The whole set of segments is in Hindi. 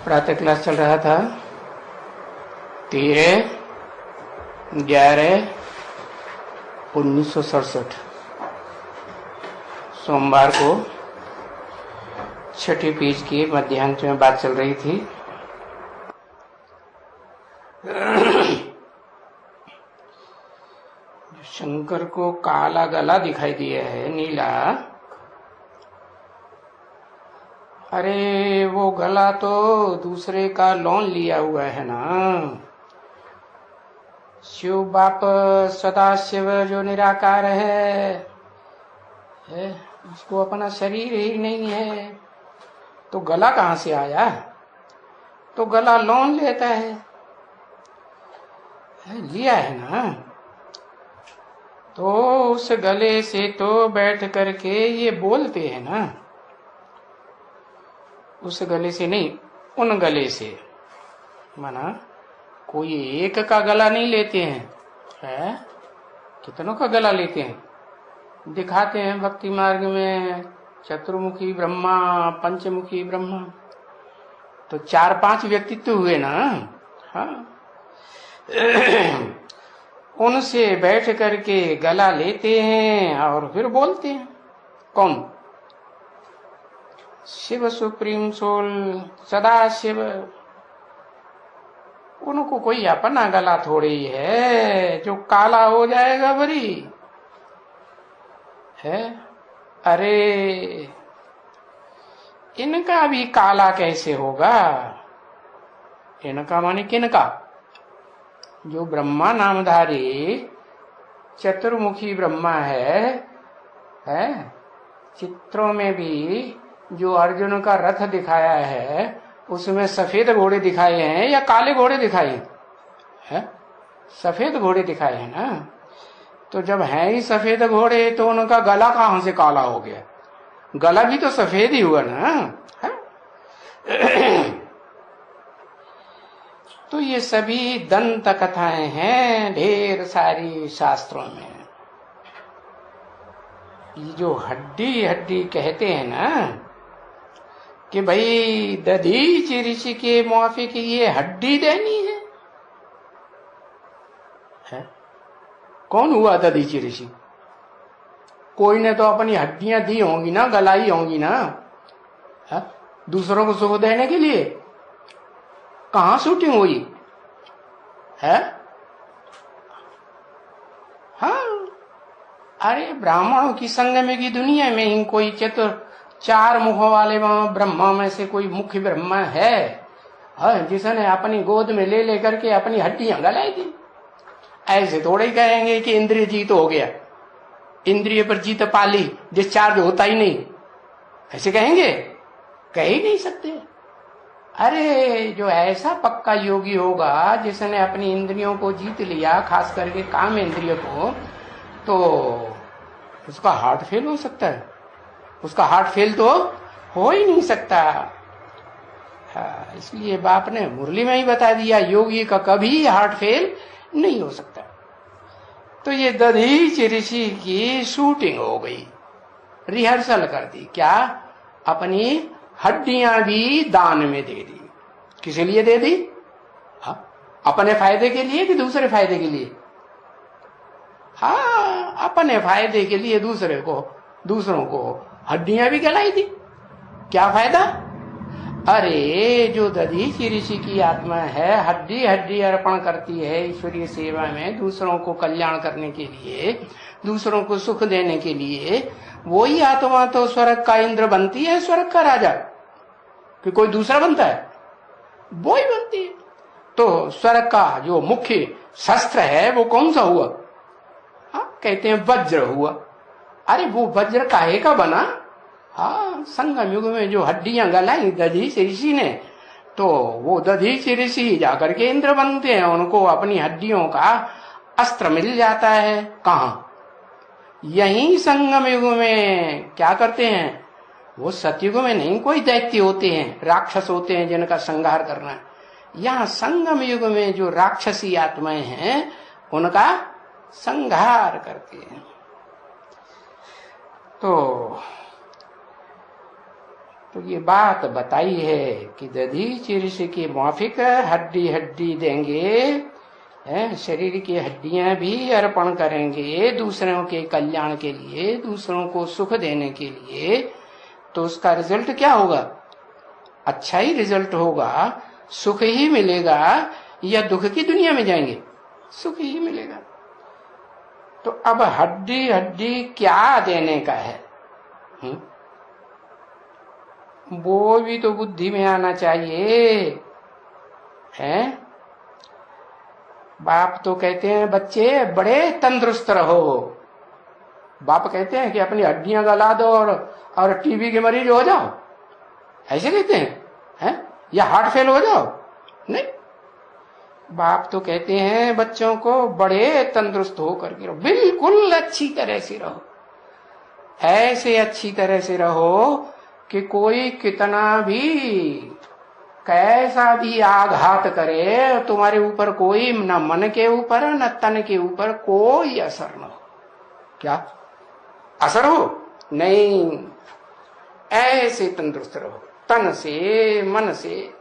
प्रातः क्लास चल रहा था 13/11/1967 सोमवार को छठी पीज की मध्यांश में बात चल रही थी। शंकर को काला गला दिखाई दिया है, नीला। अरे वो गला तो दूसरे का लोन लिया हुआ है ना। शिव बाप सदाशिव जो निराकार है, उसको अपना शरीर ही नहीं है, तो गला कहाँ से आया? तो गला लोन लेता है, लिया है ना। तो उस गले से तो बैठ करके ये बोलते हैं ना, उस गले से नहीं, उन गले से। माना कोई एक का गला नहीं लेते हैं, कितनों का गला लेते हैं। दिखाते हैं भक्ति मार्ग में चतुर्मुखी ब्रह्मा, पंचमुखी ब्रह्मा, तो 4-5 व्यक्तित्व हुए ना। हाँ, उनसे बैठ करके गला लेते हैं और फिर बोलते हैं। कौन? शिव सुप्रीम सोल, सदा शिव। उनको कोई अपना गला थोड़ी है जो काला हो जाएगा भरी है। अरे इनका भी काला कैसे होगा? इनका माने किनका? जो ब्रह्मा नामधारी चतुर्मुखी ब्रह्मा है। चित्रों में भी जो अर्जुन का रथ दिखाया है, उसमें सफेद घोड़े दिखाए हैं या काले घोड़े दिखाए हैं? सफेद घोड़े दिखाए हैं ना। तो जब है ही सफेद घोड़े, तो उनका गला कहां से काला हो गया? गला भी तो सफेद ही हुआ ना। तो ये सभी दंत कथाएं हैं ढेर सारी शास्त्रों में। ये जो हड्डी हड्डी कहते हैं ना कि भाई दधीच ऋषि के मुआफिक ये हड्डी देनी है? कौन हुआ दधीच ऋषि? कोई ने तो अपनी हड्डियां दी होंगी ना, गलाई होंगी ना, दूसरों को सुख देने के लिए। कहां शूटिंग हुई है? हाँ, अरे ब्राह्मणों की संगम की दुनिया में ही कोई 4 मुखों वाले ब्रह्मा में से कोई मुख्य ब्रह्मा है, जिसने अपनी गोद में ले लेकर के अपनी हड्डियां गलाई दी। ऐसे थोड़े ही कहेंगे कि इंद्रिय जीत हो गया, इंद्रिय पर जीत पाली, डिस्चार्ज होता ही नहीं। ऐसे कहेंगे? कह ही नहीं सकते। अरे जो ऐसा पक्का योगी होगा जिसने अपनी इंद्रियों को जीत लिया, खास करके काम इंद्रिय को, तो उसका हार्ट फेल हो सकता है? उसका हार्ट फेल तो हो ही नहीं सकता। इसलिए बाप ने मुरली में ही बता दिया, योगी का कभी हार्ट फेल नहीं हो सकता। तो ये दधीच ऋषि की शूटिंग हो गई, रिहर्सल कर दी। क्या? अपनी हड्डियां भी दान में दे दी। किस लिए दे दी? अपने फायदे के लिए कि दूसरे फायदे के लिए? हाँ, अपने फायदे के लिए दूसरों को हड्डियां भी गलाई दी। क्या फायदा? अरे जो दधीच ऋषि की आत्मा है, हड्डी हड्डी अर्पण करती है ईश्वरीय सेवा में, दूसरों को कल्याण करने के लिए, दूसरों को सुख देने के लिए, वही आत्मा तो स्वर्ग का इंद्र बनती है, स्वर्ग का राजा। कि कोई दूसरा बनता है? वो ही बनती है। तो स्वर्ग का जो मुख्य शस्त्र है वो कौन सा हुआ? कहते हैं वज्र हुआ। अरे वो वज्र काहे का बना? संगम युग में जो हड्डियां गलाई दधीच ऋषि ने, तो वो दधीच ऋषि जाकर के इंद्र बनते हैं। उनको अपनी हड्डियों का अस्त्र मिल जाता है। कहां? यही संगम युग में क्या करते हैं? वो सतयुग में नहीं, कोई दैत्य होते हैं, राक्षस होते हैं जिनका संहार करना है। यहाँ संगम युग में जो राक्षसी आत्माएं हैं, उनका संहार करते हैं। तो तो ये बात बताई है कि दधीचि ऋषि की माफिक हड्डी हड्डी देंगे, शरीर की हड्डियां भी अर्पण करेंगे दूसरों के कल्याण के लिए, दूसरों को सुख देने के लिए, तो उसका रिजल्ट क्या होगा? अच्छा ही रिजल्ट होगा, सुख ही मिलेगा, या दुख की दुनिया में जाएंगे? सुख ही मिलेगा। तो अब हड्डी हड्डी क्या देने का है? वो भी तो बुद्धि में आना चाहिए, है? बाप तो कहते हैं बच्चे बड़े तंदुरुस्त रहो, बाप कहते हैं कि अपनी हड्डियां गला दो और टीबी के मरीज हो जाओ, ऐसे कहते हैं, या हार्ट फेल हो जाओ? नहीं, बाप तो कहते हैं बच्चों को बड़े तंदुरुस्त होकर के रहो, बिल्कुल अच्छी तरह से रहो, ऐसे अच्छी तरह से रहो कि कोई कितना भी कैसा भी आघात करे तुम्हारे ऊपर, कोई न मन के ऊपर न तन के ऊपर कोई असर न हो। क्या असर हो? नहीं, ऐसे तंदुरुस्त रहो तन से मन से।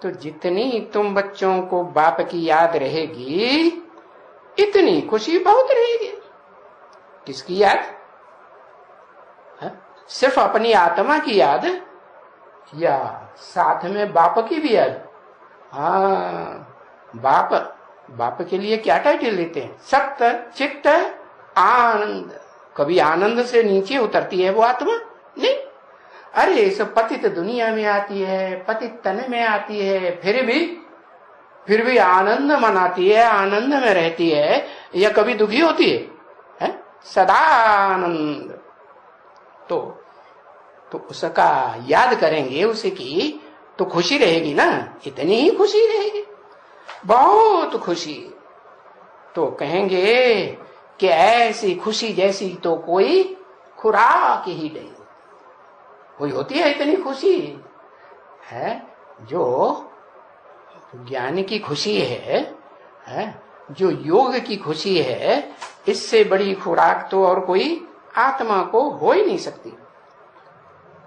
तो जितनी तुम बच्चों को बाप की याद रहेगी इतनी खुशी बहुत रहेगी। किसकी याद? सिर्फ अपनी आत्मा की याद, या साथ में बाप की भी याद? बाप के लिए क्या टाइटल लेते हैं? सत्त चित्त आनंद। कभी आनंद से नीचे उतरती है वो आत्मा? नहीं। अरे इस पतित दुनिया में आती है, पतित तन में आती है, फिर भी आनंद मनाती है, आनंद में रहती है, या कभी दुखी होती है? सदा आनंद। तो उसका याद करेंगे उसकी, तो खुशी रहेगी ना, इतनी ही खुशी रहेगी, बहुत खुशी। तो कहेंगे कि ऐसी खुशी जैसी तो कोई खुराक ही नहीं, कोई होती है इतनी खुशी, है जो ज्ञान की खुशी है, जो योग की खुशी है, इससे बड़ी खुराक तो और कोई आत्मा को हो ही नहीं सकती।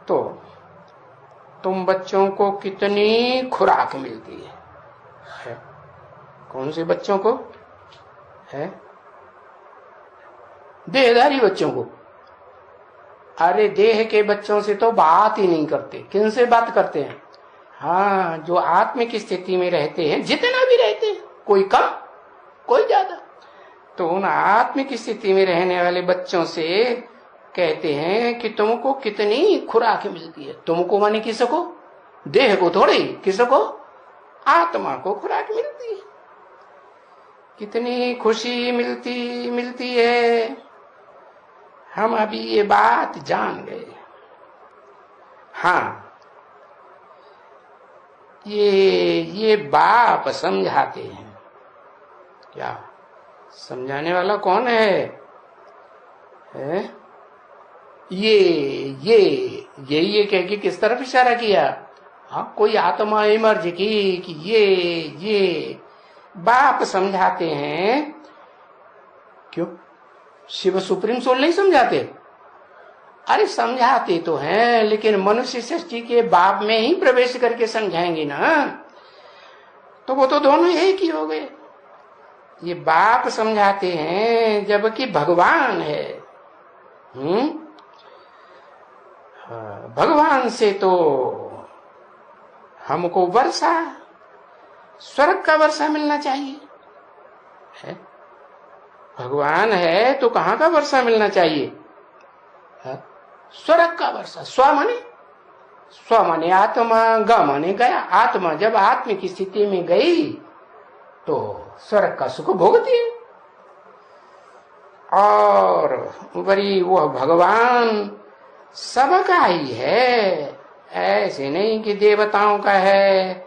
तो तुम बच्चों को कितनी खुराक मिलती है? कौन से बच्चों को? है देहधारी बच्चों को। अरे देह के बच्चों से तो बात ही नहीं करते। किन से बात करते हैं? हाँ, जो आत्मिक स्थिति में रहते हैं, जितना भी रहते हैं, कोई कम कोई ज्यादा, तो उन आत्मिक स्थिति में रहने वाले बच्चों से कहते हैं कि तुमको कितनी खुराक मिलती है। तुमको माने किसको? देह को थोड़ी, किसको? आत्मा को खुराक मिलती है। कितनी खुशी मिलती है। हम अभी ये बात जान गए। हाँ, ये बाप समझाते हैं। क्या समझाने वाला कौन है? ये कह के किस तरफ इशारा किया? हाँ, कोई आत्मा इमर्ज की कि ये बाप समझाते हैं। क्यों? शिव सुप्रीम सोल नहीं समझाते? अरे समझाते तो हैं, लेकिन मनुष्य सृष्टि के बाप में ही प्रवेश करके समझाएंगे ना, तो वो तो दोनों एक ही हो गए। ये बाप समझाते हैं जबकि भगवान है। भगवान से तो हमको वर्षा, स्वर्ग का वर्षा मिलना चाहिए। है? भगवान है तो कहाँ का वर्षा मिलना चाहिए? है? स्वर्ग का वर्षा। स्व माने आत्मा, ग माने गया। आत्मा जब आत्मिक स्थिति में गई तो स्वर्ग का सुख भोगती है। और वही वह भगवान सबका ही है, ऐसे नहीं कि देवताओं का है,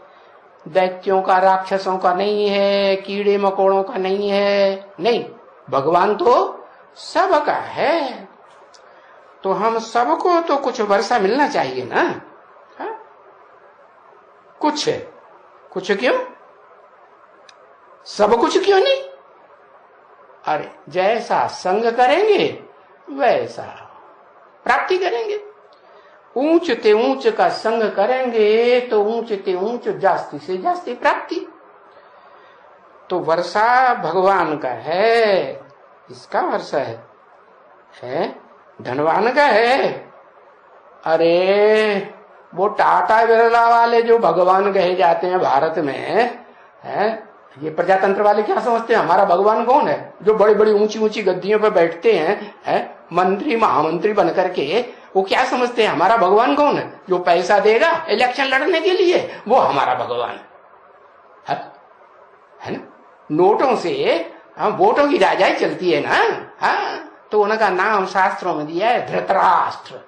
दैत्यों का, राक्षसों का नहीं है, कीड़े मकोड़ों का नहीं है। नहीं, भगवान तो सबका है। तो हम सबको तो कुछ वर्षा मिलना चाहिए ना। हा? कुछ क्यों? सब कुछ क्यों नहीं? अरे जैसा संग करेंगे वैसा प्राप्ति करेंगे। ऊंच ते ऊंच का संग करेंगे तो ऊंच ते ऊंच जास्ती से जास्ती प्राप्ति। तो वर्षा भगवान का है, इसका वर्षा है धनवान का है। अरे वो टाटा बिरला वाले जो भगवान कहे जाते हैं भारत में है, ये प्रजातंत्र वाले क्या समझते हैं हमारा भगवान कौन है? जो बड़ी बड़ी ऊंची ऊंची गद्दियों पर बैठते हैं मंत्री महामंत्री बन करके, वो क्या समझते हैं हमारा भगवान कौन है? जो पैसा देगा इलेक्शन लड़ने के लिए, वो हमारा भगवान है ना। नोटों से वोटों की राजाई चलती है ना। हाँ, तो उनका नाम शास्त्रों में दिया है धृतराष्ट्र।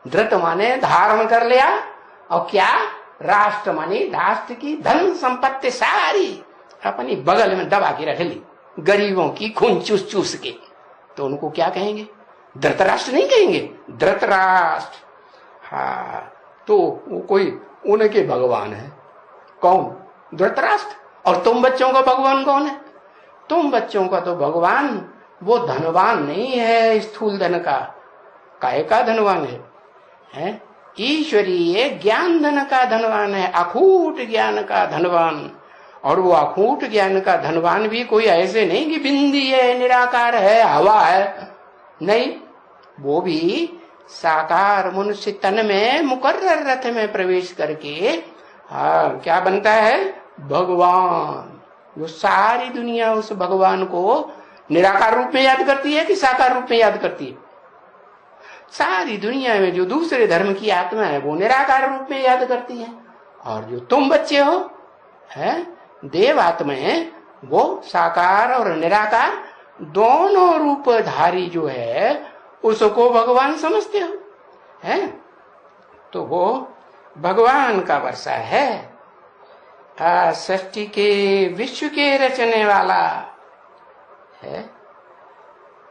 धृत माने धारण कर लिया, और क्या राष्ट्र माने राष्ट्र की धन संपत्ति सारी अपनी बगल में दबा के रख ली, गरीबों की खून चूस चूस के। तो उनको क्या कहेंगे? धृतराष्ट्र नहीं कहेंगे, धृतराष्ट्र। हाँ, तो वो कोई उनके भगवान है। कौन? धृतराष्ट्र। और तुम बच्चों का भगवान कौन है? तुम बच्चों का तो भगवान वो धनवान नहीं है स्थूल धन का, काय का धनवान है? ईश्वरीय ज्ञान धन का धनवान है, अखूट ज्ञान का धनवान। और वो अखूट ज्ञान का धनवान भी कोई ऐसे नहीं कि बिंदी है, निराकार है, हवा है, नहीं। वो भी साकार मनुष्य तन में मुकर्रर रथ में प्रवेश करके क्या बनता है? भगवान। जो सारी दुनिया उस भगवान को निराकार रूप में याद करती है कि साकार रूप में याद करती है? सारी दुनिया में जो दूसरे धर्म की आत्मा है वो निराकार रूप में याद करती है, और जो तुम बच्चे हो देव आत्माएं, वो साकार और निराकार दोनों रूपधारी जो है उसको भगवान समझते हो। तो वो भगवान का वर्षा है, सृष्टि के विश्व के रचने वाला है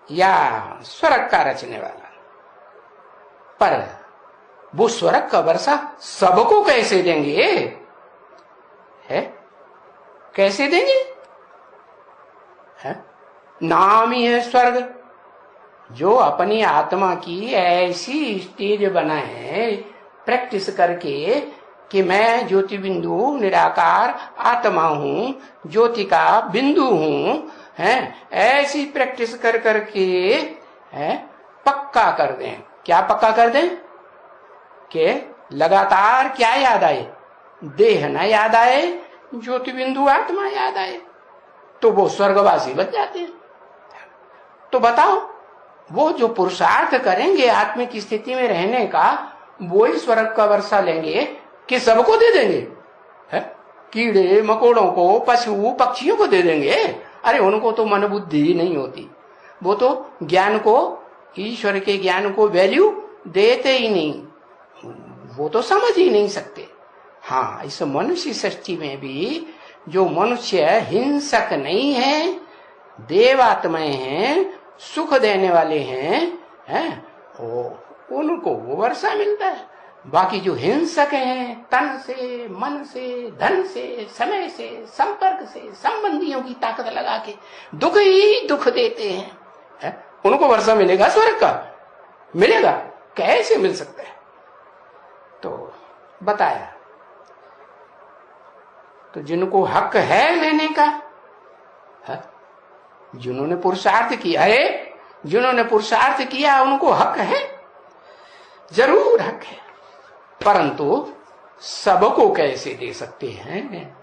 या स्वर्ग का रचने वाला। पर वो स्वर्ग का वर्षा सबको कैसे देंगे? कैसे देंगे? नाम ही है स्वर्ग। जो अपनी आत्मा की ऐसी स्टेज बनाए प्रैक्टिस करके कि मैं ज्योति बिंदु निराकार आत्मा हूं, ज्योति का बिंदु हूं, ऐसी प्रैक्टिस कर करके पक्का कर दें। क्या पक्का कर दें? कि लगातार क्या याद आए? देह न याद आए, ज्योति बिंदु आत्मा याद आए, तो वो स्वर्गवासी बन जाते हैं। तो बताओ, वो जो पुरुषार्थ करेंगे आत्मिक स्थिति में रहने का, वो ही स्वर्ग का वर्षा लेंगे कि सबको दे देंगे? कीड़े मकोड़ों को, पशु पक्षियों को दे देंगे? अरे उनको तो मन बुद्धि ही नहीं होती, वो तो ज्ञान को, ईश्वर के ज्ञान को वैल्यू देते ही नहीं, वो तो समझ ही नहीं सकते। हाँ, इस मनुष्य सृष्टि में भी जो मनुष्य हिंसक नहीं है, देवात्माएं हैं, सुख देने वाले हैं, उनको वो वर्षा मिलता है। बाकी जो हिंसक हैं, तन से, मन से, धन से, समय से, संपर्क से, संबंधियों की ताकत लगा के दुख ही दुख देते हैं, उनको वर्षा मिलेगा स्वर्ग का? मिलेगा? कैसे मिल सकता है? तो बताया, तो जिनको हक है लेने का, जिन्होंने पुरुषार्थ किया है, जिन्होंने पुरुषार्थ किया उनको हक है, जरूर हक है। परंतु सबको कैसे दे सकते हैं?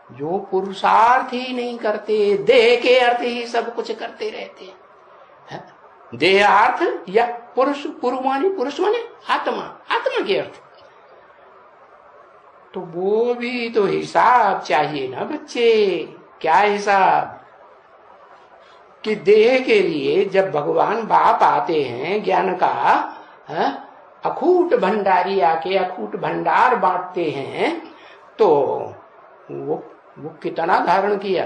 जो पुरुषार्थ ही नहीं करते, देह के अर्थ ही सब कुछ करते रहते हैं। देह अर्थ या पुरुष, पुरुष माने आत्मा, आत्मा के अर्थ, तो वो भी तो हिसाब चाहिए ना बच्चे। क्या हिसाब? कि देह के लिए जब भगवान बाप आते हैं ज्ञान का, अखूट भंडारी आके अखूट भंडार बांटते हैं, तो वो कितना धारण किया?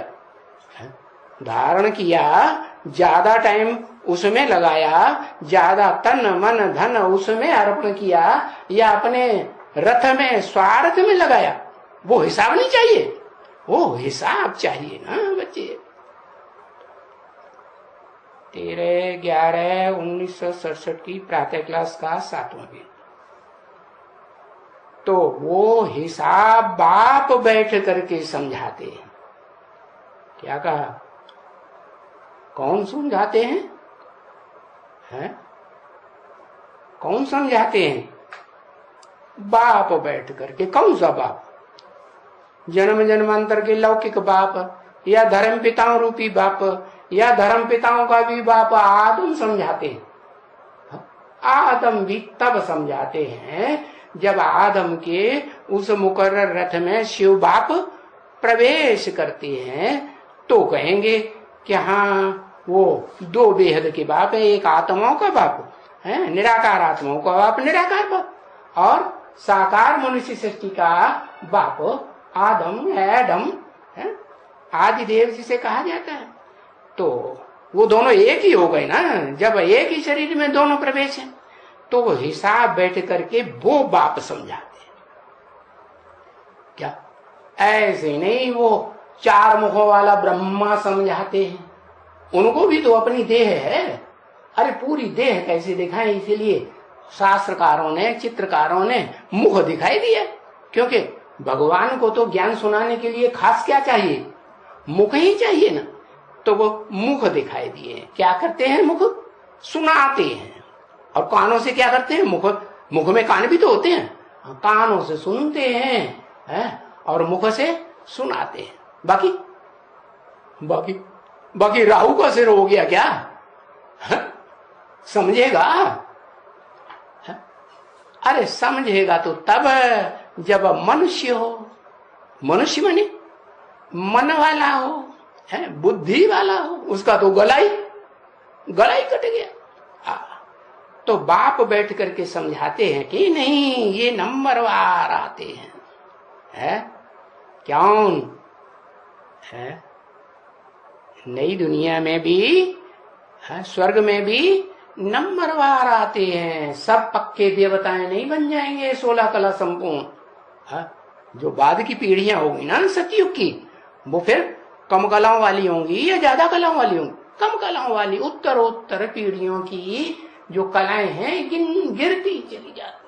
धारण किया, ज्यादा टाइम उसमें लगाया, ज्यादा तन मन धन उसमें अर्पण किया, या अपने रथ में स्वार्थ में लगाया? वो हिसाब नहीं चाहिए? वो हिसाब चाहिए ना बच्चे। 13/11/1967 की प्रातः क्लास का 7वां दिन। तो वो हिसाब बाप बैठ करके समझाते हैं। क्या कहा? कौन समझाते हैं? कौन समझाते हैं? बाप बैठ करके। कौन सा बाप? जन्म जन्मांतर के लौकिक बाप, या धर्म पिताओं रूपी बाप, या धर्म पिताओं का भी बाप आदम समझाते हैं। आदम भी तब समझाते हैं जब आदम के उस मुकर्रर रथ में शिव बाप प्रवेश करते हैं, तो कहेंगे कि हाँ वो दो बेहद के बाप है, एक आत्माओं का बाप है, निराकार आत्माओं का बाप निराकार बाप, और साकार मनुष्य सृष्टि का बाप आदम एडम है, आदि देव जिसे कहा जाता है। तो वो दोनों एक ही हो गए ना, जब एक ही शरीर में दोनों प्रवेश है, तो वो हिसाब बैठ करके वो बाप समझाते हैं। क्या ऐसे नहीं वो चार मुखों वाला ब्रह्मा समझाते हैं? उनको भी तो अपनी देह है। अरे पूरी देह कैसे दिखाएं, इसीलिए शास्त्रकारों ने, चित्रकारों ने मुख दिखाई दिया, क्योंकि भगवान को तो ज्ञान सुनाने के लिए खास क्या चाहिए? मुख ही चाहिए ना। तो वो मुख दिखाई दिए। क्या करते हैं? मुख सुनाते हैं। और कानों से क्या करते हैं? मुख में कान भी तो होते हैं, कानों से सुनते हैं और मुख से सुनाते हैं। बाकी राहु का सिर हो गया क्या? समझेगा? अरे समझेगा तो तब जब मनुष्य हो। मनुष्य माने मन वाला हो, है बुद्धि वाला हो। उसका तो गला ही कट गया। तो बाप बैठ करके समझाते हैं कि नहीं, ये नंबरवार आते हैं। है कौन है? नई दुनिया में भी है, स्वर्ग में भी नंबरवार आते हैं। सब पक्के देवताएं नहीं बन जाएंगे 16 कला संपूर्ण। जो बाद की पीढ़ियां होगी ना सतयुग की, वो फिर कम कलाओं वाली होंगी या ज्यादा कलाओं वाली होंगी? कम कलाओं वाली। उत्तरोत्तर पीढ़ियों की जो कलाएं हैं गिरती चली जाती।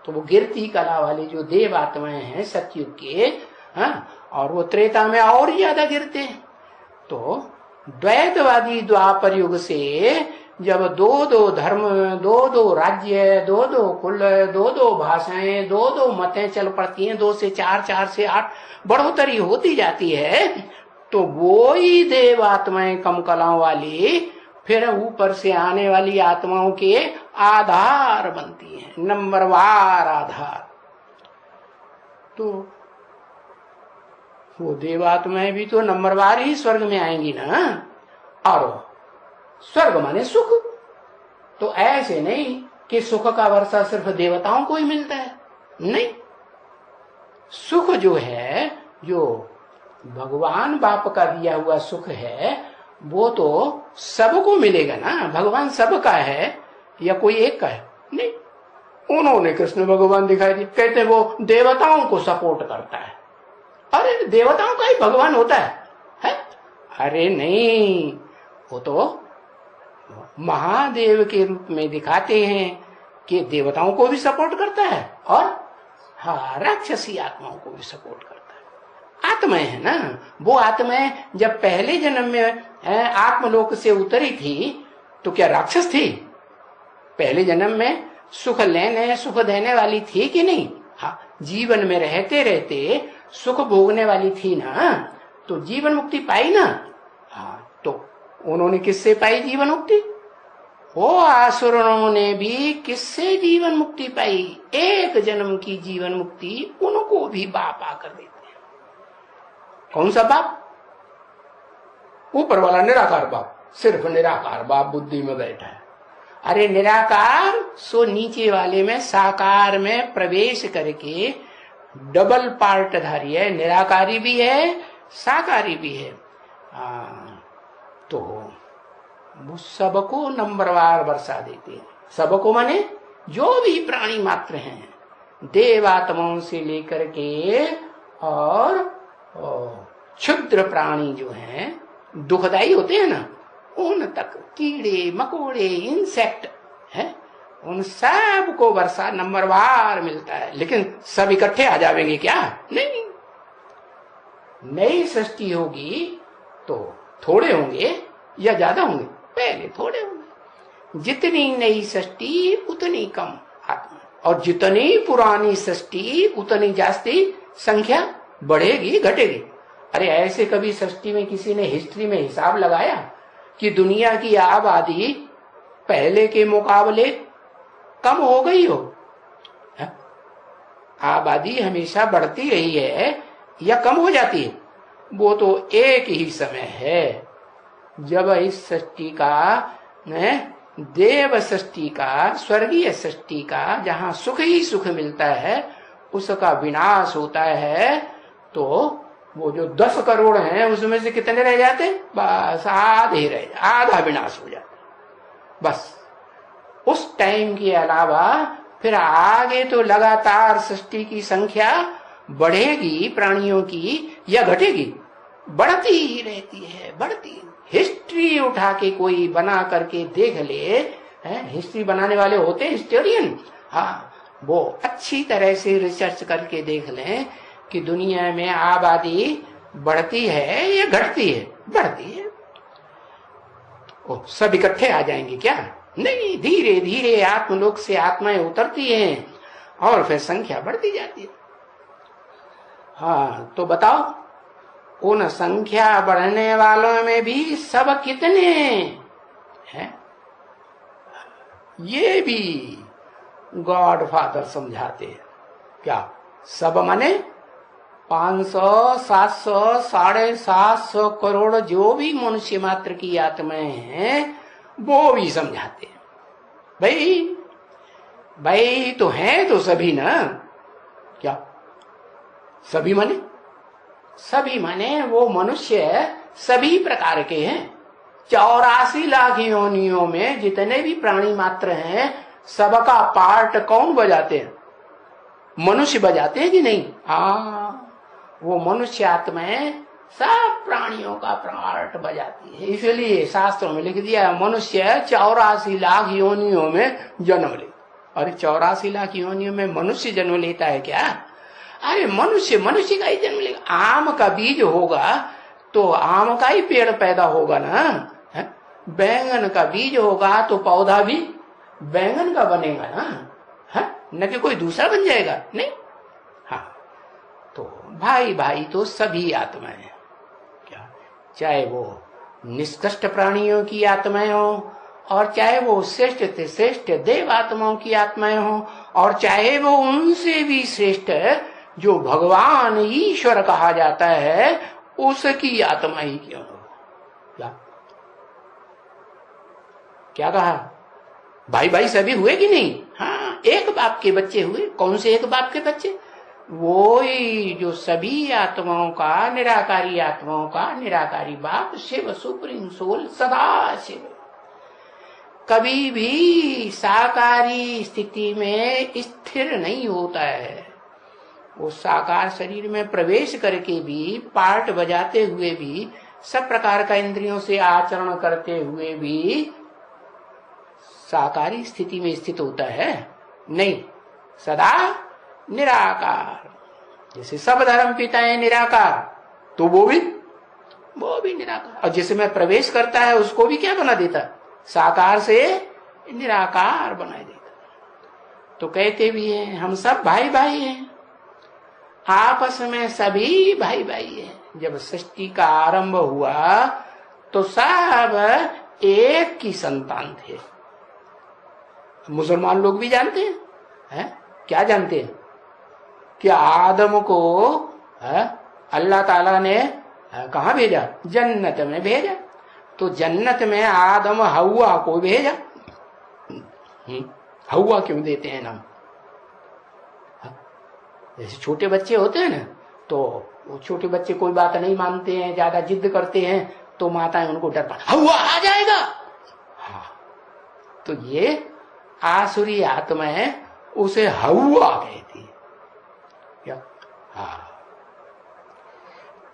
तो वो गिरती कला वाली जो देव आत्माएं हैं सतयुग के, और वो त्रेता में और ज्यादा गिरते हैं। तो द्वैतवादी द्वापर युग से जब दो धर्म, दो राज्य, दो कुल, दो भाषाएं, दो मतें चल पड़ती हैं, 2 से 4, 4 से 8 बढ़ोतरी होती जाती है, तो वो ही देव आत्माएं कम कलाओं वाली फिर ऊपर से आने वाली आत्माओं के आधार बनती हैं, नंबरवार आधार। तो वो देवात्माएं भी तो नंबरवार ही स्वर्ग में आएंगी ना। और स्वर्ग माने सुख। तो ऐसे नहीं कि सुख का वर्षा सिर्फ देवताओं को ही मिलता है, नहीं। सुख जो है, जो भगवान बाप का दिया हुआ सुख है, वो तो सबको मिलेगा ना। भगवान सबका है या कोई एक का है? नहीं। उन्होंने कृष्ण भगवान दिखाई दिए, कहते वो देवताओं को सपोर्ट करता है। अरे देवताओं का ही भगवान होता है? अरे नहीं, वो तो महादेव के रूप में दिखाते हैं कि देवताओं को भी सपोर्ट करता है और राक्षसी आत्माओं को भी सपोर्ट करता है। आत्माएं है ना, वो आत्माएं जब पहले जन्म में आत्मलोक से उतरी थी तो क्या राक्षस थी? पहले जन्म में सुख लेने, सुख देने वाली थी कि नहीं? हाँ, जीवन में रहते रहते सुख भोगने वाली थी ना, तो जीवन मुक्ति पाई ना। हाँ, तो उन्होंने किससे पाई जीवन मुक्ति? वो आसुरों ने भी किससे जीवन मुक्ति पाई? एक जन्म की जीवन मुक्ति उनको भी बाप आकर देते हैं। कौन सा बाप? ऊपर वाला निराकार बाप, सिर्फ निराकार बाप बुद्धि में बैठा है। अरे निराकार सो नीचे वाले में साकार में प्रवेश करके डबल पार्टधारी है, निराकारी भी है, साकारी भी है। तो वो सबको नंबरवार बरसा देते हैं। सबको माने जो भी प्राणी मात्र हैं, देवात्माओं से लेकर के और क्षुद्र प्राणी जो हैं, दुखदाई होते हैं ना, उन तक, कीड़े मकोड़े इंसेक्ट है, उन सब को वर्षा नंबरवार मिलता है, लेकिन सब इकट्ठे आ जाएंगे क्या? नहीं। नई सृष्टि होगी तो थोड़े होंगे या ज्यादा होंगे? पहले थोड़े होंगे। जितनी नई सृष्टि उतनी कम आत्मा, और जितनी पुरानी सृष्टि उतनी जास्ती संख्या बढ़ेगी घटेगी। अरे ऐसे कभी सृष्टि में किसी ने हिस्ट्री में हिसाब लगाया कि दुनिया की आबादी पहले के मुकाबले कम हो गई हो? आबादी हमेशा बढ़ती रही है या कम हो जाती है? वो तो एक ही समय है जब इस सृष्टि का, देव सृष्टि का, स्वर्गीय सृष्टि का, जहां सुख ही सुख मिलता है, उसका विनाश होता है। तो वो जो 10 करोड़ हैं उसमें से कितने रह जाते? बस आधे रह जाते, आधा विनाश हो जाता बस। उस टाइम के अलावा फिर आगे तो लगातार सृष्टि की संख्या बढ़ेगी, प्राणियों की, या घटेगी? बढ़ती ही रहती है, बढ़ती। हिस्ट्री उठा के कोई बना करके देख ले, हिस्ट्री बनाने वाले होते हैं हिस्टोरियन, हाँ, वो अच्छी तरह से रिसर्च करके देख लें कि दुनिया में आबादी बढ़ती है या घटती है? बढ़ती है। सब इकट्ठे आ जाएंगे क्या? नहीं, धीरे धीरे आत्मलोक से आत्माएं उतरती हैं और फिर संख्या बढ़ती जाती है। हाँ, तो बताओ, उन संख्या बढ़ने वालों में भी सब कितने हैं? ये भी गॉड फादर समझाते हैं। क्या सब माने 500, 700, 750 करोड़ जो भी मनुष्य मात्र की आत्माएं हैं, वो भी समझाते हैं। भाई तो हैं तो सभी ना। क्या सभी माने? सभी माने वो मनुष्य सभी प्रकार के हैं। 84 लाख योनियों में जितने भी प्राणी मात्र हैं, सबका पार्ट कौन बजाते हैं? मनुष्य बजाते हैं कि नहीं? हाँ, वो मनुष्य आत्माएं सब प्राणियों का पार्ट बजाती है। इसलिए शास्त्रों में लिख दिया, मनुष्य 84 लाख योनियों में जन्म ले। अरे 84 लाख योनियों में मनुष्य जन्म लेता है क्या? अरे मनुष्य का ही जन्म लेगा। आम का बीज होगा तो आम का ही पेड़ पैदा होगा ना। बैंगन का बीज होगा तो पौधा भी बैंगन का बनेगा ना, न कि कोई दूसरा बन जाएगा। नहीं, हाँ, तो भाई तो सभी आत्माएं हैं। क्या, चाहे वो निष्कृष्ट प्राणियों की आत्माएं हो, और चाहे वो श्रेष्ठ से श्रेष्ठ देव आत्माओं की आत्माएं हो, और चाहे वो उनसे भी श्रेष्ठ जो भगवान ईश्वर कहा जाता है, उसकी आत्मा ही क्यों हो। क्या कहा? भाई सभी हुए कि नहीं? हाँ, एक बाप के बच्चे हुए। कौन से एक बाप के बच्चे? वो ही जो सभी आत्माओं का, निराकारी आत्माओं का निराकारी बाप शिव, सुप्रीम सोल, सदा शिव। कभी भी साकारी स्थिति में स्थिर नहीं होता है। वो साकार शरीर में प्रवेश करके भी, पार्ट बजाते हुए भी, सब प्रकार का इंद्रियों से आचरण करते हुए भी साकारी स्थिति में स्थित होता है? नहीं, सदा निराकार। जैसे सब धर्म पिताएं निराकार, तो वो भी निराकार। और जिसमें प्रवेश करता है उसको भी क्या बना देता? साकार से निराकार बना देता। तो कहते भी हैं हम सब भाई हैं, आपस में सभी भाई हैं। जब सृष्टि का आरंभ हुआ तो सब एक की संतान थे। मुसलमान लोग भी जानते हैं, क्या जानते हैं? कि आदम को अल्लाह ताला ने कहाँ भेजा? जन्नत में भेजा। तो जन्नत में आदम हव्वा को भेजा। हव्वा क्यों देते हैं नाम? जैसे छोटे बच्चे होते हैं ना, तो वो छोटे बच्चे कोई बात नहीं मानते हैं, ज्यादा जिद करते हैं, तो माताएं उनको डर पा, हव्वा आ जाएगा। हाँ, तो ये आसुरी आत्माएं उसे हव्वा कहती है। क्या? हाँ,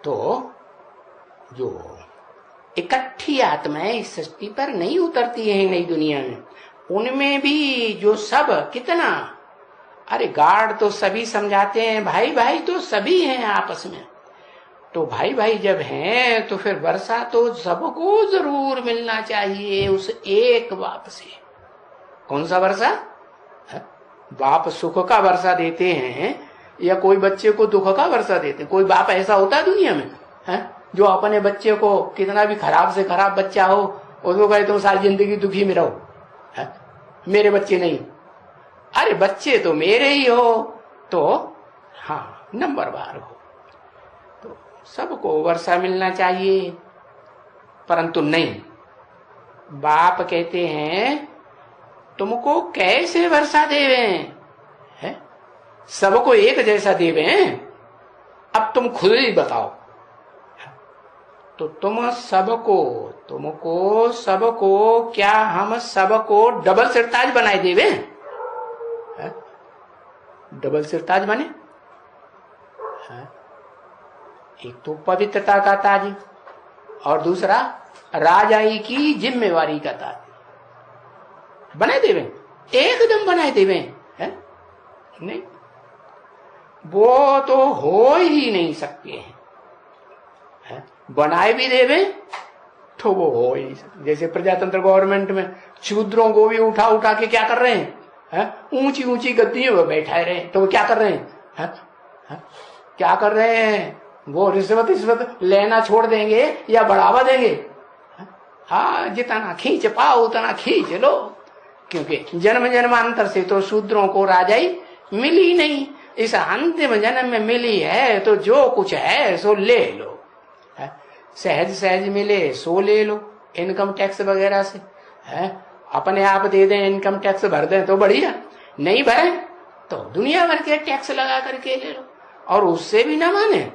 तो जो इकट्ठी आत्माएं इस सृष्टि पर नहीं उतरती हैं नई दुनिया में, उनमें भी जो सब कितना, अरे गार्ड तो सभी समझाते हैं भाई भाई तो सभी हैं आपस में, तो भाई भाई जब हैं तो फिर वर्षा तो सबको जरूर मिलना चाहिए उस एक बाप से। कौन सा वर्षा है? बाप सुख का वर्षा देते हैं या कोई बच्चे को दुख का वर्षा देते हैं? कोई बाप ऐसा होता है दुनिया में है जो अपने बच्चे को, कितना भी खराब से खराब बच्चा हो, उसको कहे तुम सारी जिंदगी दुखी में रहो है? मेरे बच्चे नहीं, अरे बच्चे तो मेरे ही हो तो हाँ नंबरवार हो, तो सबको वर्षा मिलना चाहिए। परंतु नहीं, बाप कहते हैं तुमको कैसे वर्षा देवे है? सबको एक जैसा देवे, अब तुम खुद ही बताओ। तो तुमको सबको क्या हम सबको डबल सिरताज बनाए देवे? डबल सिरताज बने है? एक तो पवित्रता का ताज और दूसरा राजाई की जिम्मेवारी का ताज बनाए देवे, एकदम बनाए देवे है? नहीं, वो तो हो ही नहीं सकते हैं है? बनाए भी देवे तो वो हो ही, जैसे प्रजातंत्र गवर्नमेंट में शूद्रों को भी उठा उठा के क्या कर रहे हैं? ऊंची ऊंची गद्दियों में बैठाए रहे, तो वो क्या कर रहे हैं? क्या कर रहे हैं? वो रिश्वत लेना छोड़ देंगे या बढ़ावा देंगे? हाँ, जितना खींच पाओ उतना खींच लो, क्योंकि जन्म जन्मांतर से तो शूद्रों को राजाई मिली नहीं, इस अंतिम जन्म में मिली है तो जो कुछ है सो ले लो, सहज सहज मिले सो ले लो, इनकम टैक्स वगैरह से है, अपने आप दे दें, इनकम टैक्स भर दें तो बढ़िया, नहीं भरे तो दुनिया भर के टैक्स लगा करके ले लो, और उससे भी ना माने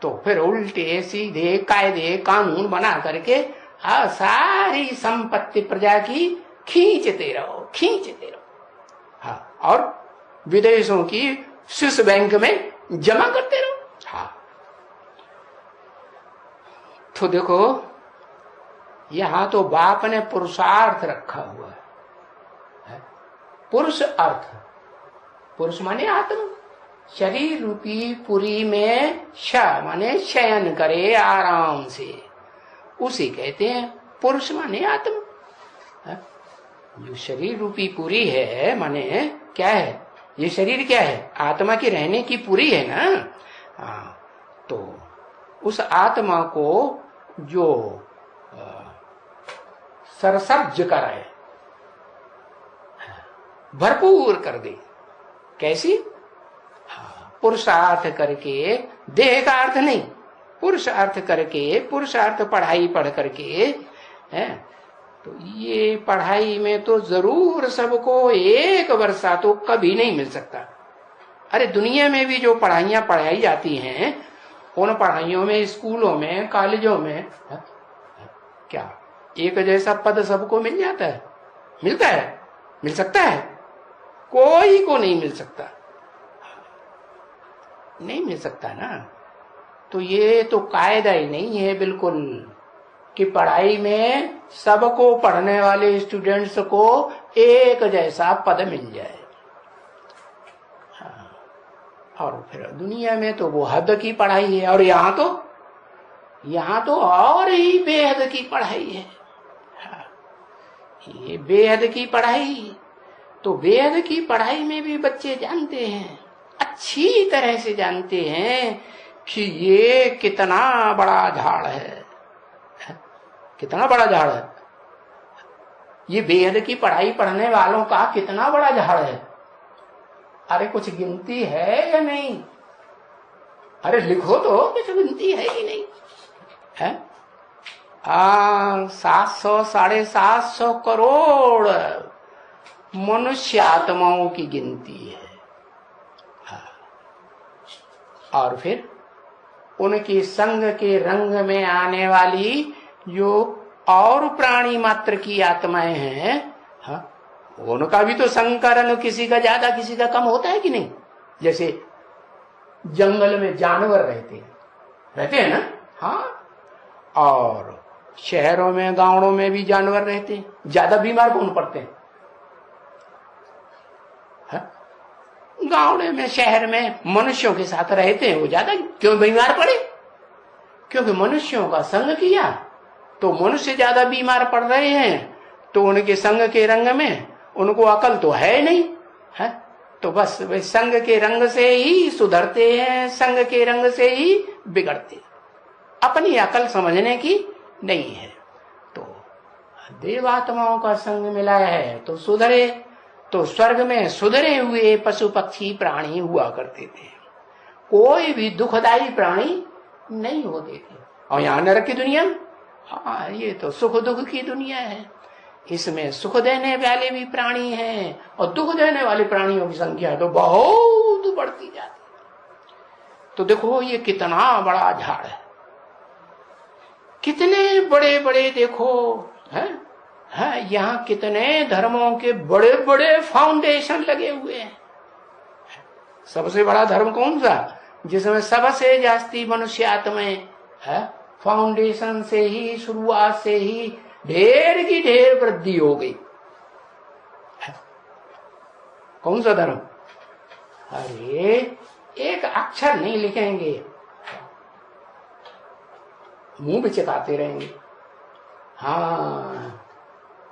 तो फिर उल्टे सीधे कायदे कानून बना करके सारी संपत्ति प्रजा की खींचते रहो हाँ, और विदेशों की स्विस बैंक में जमा करते रहो। हाँ, तो देखो यहां तो बाप ने पुरुषार्थ रखा हुआ है, पुरुष अर्थ, पुरुष माने आत्मा, शरीर रूपी पुरी में श माने शयन करे आराम से, उसे कहते हैं पुरुष माने आत्मा। जो शरीर रूपी पुरी है माने क्या है? ये शरीर क्या है? आत्मा की रहने की पुरी है ना। तो उस आत्मा को जो सरसब्ज कराए, भरपूर कर दे, कैसी? पुरुषार्थ करके, देह का अर्थ नहीं, पुरुषार्थ करके, पुरुषार्थ पढ़ाई पढ़ करके है, तो ये पढ़ाई में तो जरूर सबको एक वर्षा तो कभी नहीं मिल सकता। अरे दुनिया में भी जो पढ़ाइयां पढ़ाई जाती हैं, उन पढ़ाइयों में, स्कूलों में, कॉलेजों में क्या एक जैसा पद सबको मिल जाता है? मिलता है? मिल सकता है? कोई को नहीं मिल सकता, नहीं मिल सकता ना। तो ये तो कायदा ही नहीं है बिल्कुल कि पढ़ाई में सबको, पढ़ने वाले स्टूडेंट्स को एक जैसा पद मिल जाए। और फिर दुनिया में तो वो हद की पढ़ाई है, और यहाँ तो और ही बेहद की पढ़ाई है। ये बेहद की पढ़ाई, तो बेहद की पढ़ाई में भी बच्चे जानते हैं, अच्छी तरह से जानते हैं कि ये कितना बड़ा झाड़ है, कितना बड़ा झाड़ है। ये बेहद की पढ़ाई पढ़ने वालों का कितना बड़ा झाड़ है। अरे कुछ गिनती है या नहीं? अरे लिखो तो, कुछ गिनती है कि नहीं है? 700 750 करोड़ मनुष्य आत्माओं की गिनती है। और फिर उनके संग के रंग में आने वाली जो और प्राणी मात्र की आत्माएं हैं, हाँ, उनका भी तो संकरण किसी का ज्यादा किसी का कम होता है कि नहीं? जैसे जंगल में जानवर रहते हैं ना, हाँ, और शहरों में गांवों में भी जानवर रहते हैं। ज्यादा बीमार कौन पड़ते हैं? गाँव में शहर में मनुष्यों के साथ रहते हैं वो ज्यादा क्यों बीमार पड़े? क्योंकि मनुष्यों का संग किया तो मनुष्य ज्यादा बीमार पड़ रहे हैं। तो उनके संग के रंग में उनको अकल तो है नहीं है, तो बस वे संग के रंग से ही सुधरते हैं, संग के रंग से ही बिगड़ते हैं, अपनी अकल समझने की नहीं है। तो देवात्माओं का संग मिला है तो सुधरे। तो स्वर्ग में सुधरे हुए पशु पक्षी प्राणी हुआ करते थे, कोई भी दुखदायी प्राणी नहीं होते थे। और यहाँ नरक की दुनिया, हाँ ये तो सुख दुख की दुनिया है, इसमें सुख देने वाले भी प्राणी हैं और दुख देने वाले प्राणियों की संख्या तो बहुत बढ़ती जाती है। तो देखो ये कितना बड़ा झाड़ है, कितने बड़े बड़े देखो है, यहाँ कितने धर्मों के बड़े बड़े फाउंडेशन लगे हुए हैं। सबसे बड़ा धर्म कौन सा? जिसमें सबसे जास्ती मनुष्य आत्माएं है, फाउंडेशन से ही, शुरुआत से ही ढेर की ढेर वृद्धि हो गई। कौन सा धर्म? अरे एक अक्षर नहीं लिखेंगे, मुंह भी चिकाते रहेंगे। हाँ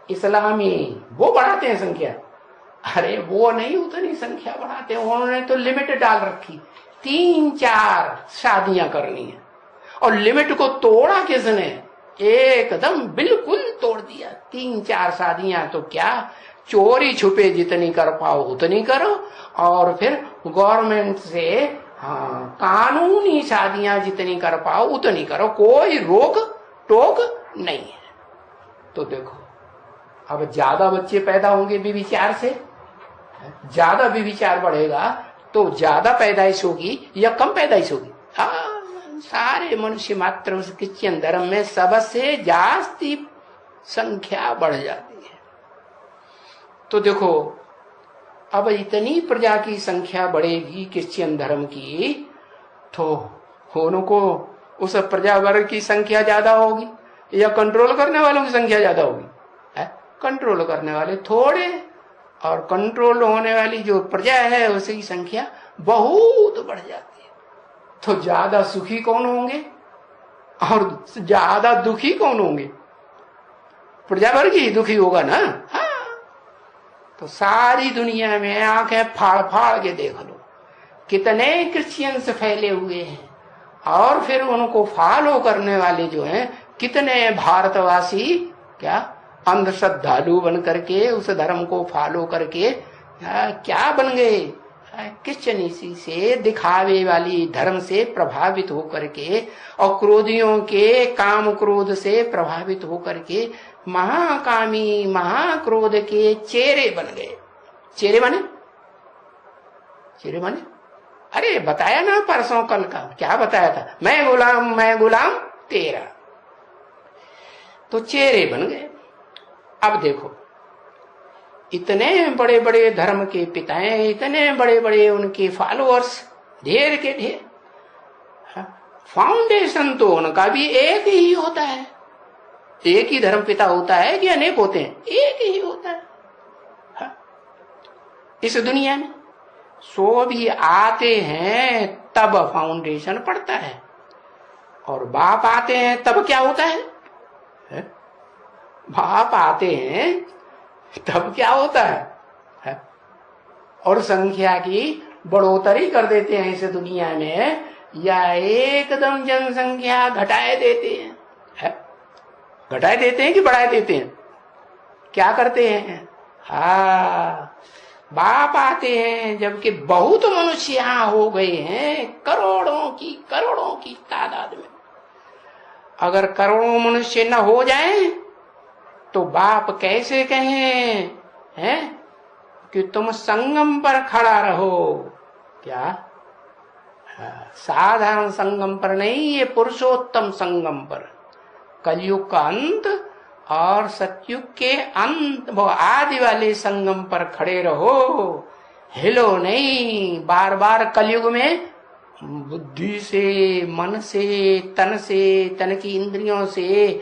इस्लामी वो बढ़ाते हैं संख्या, अरे वो नहीं उतनी संख्या बढ़ाते, उन्होंने तो लिमिट डाल रखी, 3-4 शादियां करनी है। और लिमिट को तोड़ा किसने? एकदम बिल्कुल तोड़ दिया। 3-4 शादियां तो क्या, चोरी छुपे जितनी कर पाओ उतनी करो, और फिर गवर्नमेंट से हाँ कानूनी शादियां जितनी कर पाओ उतनी करो, कोई रोक टोक नहीं है। तो देखो अब ज्यादा बच्चे पैदा होंगे विचार से, ज्यादा विचार बढ़ेगा तो ज्यादा पैदाइश होगी या कम पैदाइश होगी? हाँ सारे मनुष्य मात्र उस क्रिश्चियन धर्म में सबसे जास्ती संख्या बढ़ जाती है। तो देखो अब इतनी प्रजा की संख्या बढ़ेगी क्रिश्चियन धर्म की, तो उनको उस प्रजा वर्ग की संख्या ज्यादा होगी या कंट्रोल करने वालों की संख्या ज्यादा होगी? कंट्रोल करने वाले थोड़े, और कंट्रोल होने वाली जो प्रजा है उसकी संख्या बहुत बढ़ जाती है। तो ज्यादा सुखी कौन होंगे और ज्यादा दुखी कौन होंगे? प्रजा वर्ग ही दुखी होगा ना। हाँ तो सारी दुनिया में आंखें फाड़ फाड़ के देख लो कितने क्रिश्चियंस फैले हुए हैं, और फिर उनको फॉलो करने वाले जो हैं कितने भारतवासी क्या अंधश्रद्धालु बन करके उस धर्म को फॉलो करके क्या बन गए? क्रिश्चियनिटी से, दिखावे वाली धर्म से प्रभावित होकर के और क्रोधियों के काम क्रोध से प्रभावित होकर के महाकामी महाक्रोध के चेहरे बन गए। चेहरे माने? चेहरे माने अरे बताया ना परसों कल का, क्या बताया था? मैं गुलाम तेरा। तो चेहरे बन गए। अब देखो इतने बड़े बड़े धर्म के पिताएं, इतने बड़े बड़े उनके फॉलोअर्स, ढेर के ढेर, फाउंडेशन तो उनका भी एक ही होता है। एक ही धर्म पिता होता है कि अनेक होते हैं? एक ही होता है। इस दुनिया में सो भी आते हैं तब फाउंडेशन पड़ता है, और बाप आते हैं तब क्या होता है? बाप आते हैं तब क्या होता है? और संख्या की बढ़ोतरी कर देते हैं इस दुनिया में, या एकदम जनसंख्या घटाए देते हैं? घटाए देते हैं कि बढ़ाए देते हैं? क्या करते हैं? हाँ बाप आते हैं जबकि बहुत मनुष्य यहाँ हो गए हैं, करोड़ों की तादाद में। अगर करोड़ों मनुष्य न हो जाएं तो बाप कैसे कहें हैं कि तुम संगम पर खड़ा रहो? क्या साधारण संगम पर नहीं, ये पुरुषोत्तम संगम पर, कलयुग का अंत और सतयुग के अंत, वो आदि वाले संगम पर खड़े रहो, हिलो नहीं। बार बार कलयुग में बुद्धि से, मन से, तन की इंद्रियों से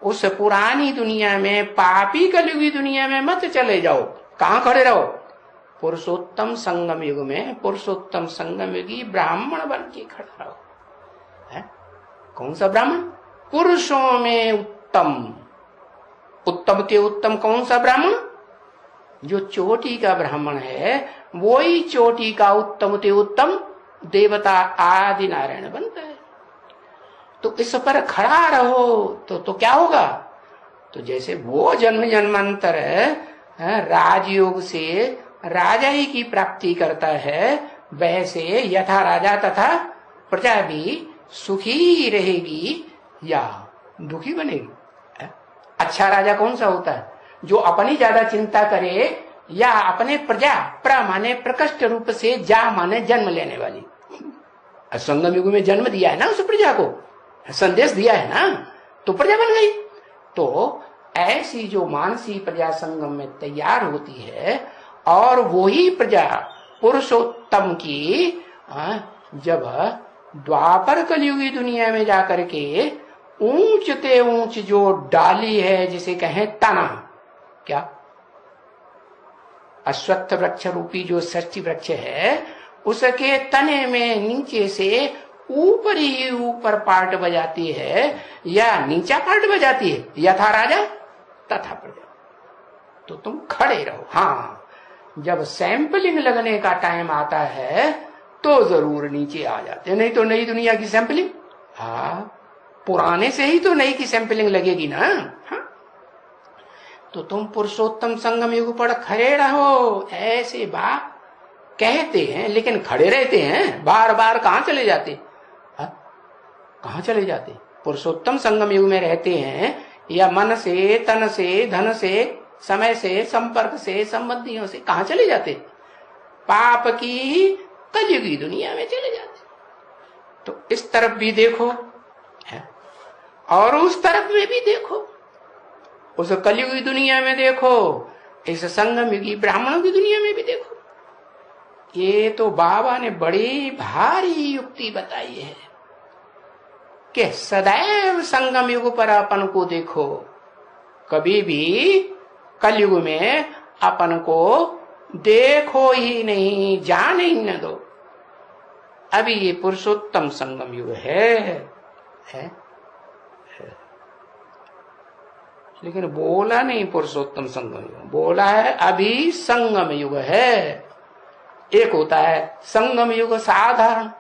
उस पुरानी दुनिया में, पापी कलयुगी दुनिया में मत चले जाओ। कहां खड़े रहो? पुरुषोत्तम संगम युग में पुरुषोत्तम संगम युगी ब्राह्मण बन के खड़ा हो। है? कौन सा ब्राह्मण? पुरुषों में उत्तम, उत्तम ते उत्तम कौन सा ब्राह्मण? जो चोटी का ब्राह्मण है वही चोटी का उत्तम ते उत्तम देवता आदि नारायण बनता है। तो इस पर खड़ा रहो तो क्या होगा? तो जैसे वो जन्म जन्मांतर राजयोग से राजा ही की प्राप्ति करता है, वैसे यथा राजा तथा प्रजा भी सुखी रहेगी या दुखी बनेगी। अच्छा राजा कौन सा होता है? जो अपनी ज्यादा चिंता करे या अपने प्रजा, प्र माने प्रकष्ट रूप से, जा माने जन्म लेने वाली। संगम युग में जन्म दिया है ना उस प्रजा को, संदेश दिया है ना, तो प्रजा बन गई। तो ऐसी जो मानसी प्रजा संगम में तैयार होती है और वही प्रजा पुरुषोत्तम की जब द्वापर कलयुगी दुनिया में जाकर के ऊंचते ऊंच जो डाली है, जिसे कहें तना, क्या अश्वत्थ वृक्ष रूपी जो षष्ठी वृक्ष है, उसके तने में नीचे से ऊपर ही ऊपर पार्ट बजाती है या नीचा पार्ट बजाती है, यथा राजा तथा प्रजा। तो तुम खड़े रहो। हाँ, जब सैंपलिंग लगने का टाइम आता है तो जरूर नीचे आ जाते, नहीं तो नई दुनिया की सैंपलिंग, हाँ पुराने से ही तो नई की सैंपलिंग लगेगी ना। हाँ? तो तुम पुरुषोत्तम संगम युग पर खड़े रहो, ऐसे बात कहते हैं लेकिन खड़े रहते हैं, बार बार कहां चले जाते? कहां चले जाते? पुरुषोत्तम संगम युग में रहते हैं या मन से, तन से, धन से, समय से, संपर्क से, संबंधियों से कहां चले जाते? पाप की कलयुगी दुनिया में चले जाते। तो इस तरफ भी देखो है और उस तरफ में भी देखो, उस कलयुगी दुनिया में देखो, इस संगम युगी ब्राह्मणों की दुनिया में भी देखो। ये तो बाबा ने बड़ी भारी युक्ति बताई है कि सदैव संगम युग पर अपन को देखो, कभी भी कलयुग में अपन को देखो ही नहीं, जाने ही न दो। अभी ये पुरुषोत्तम संगम युग है। लेकिन बोला नहीं पुरुषोत्तम संगम युग, बोला है अभी संगम युग है। एक होता है संगम युग साधारण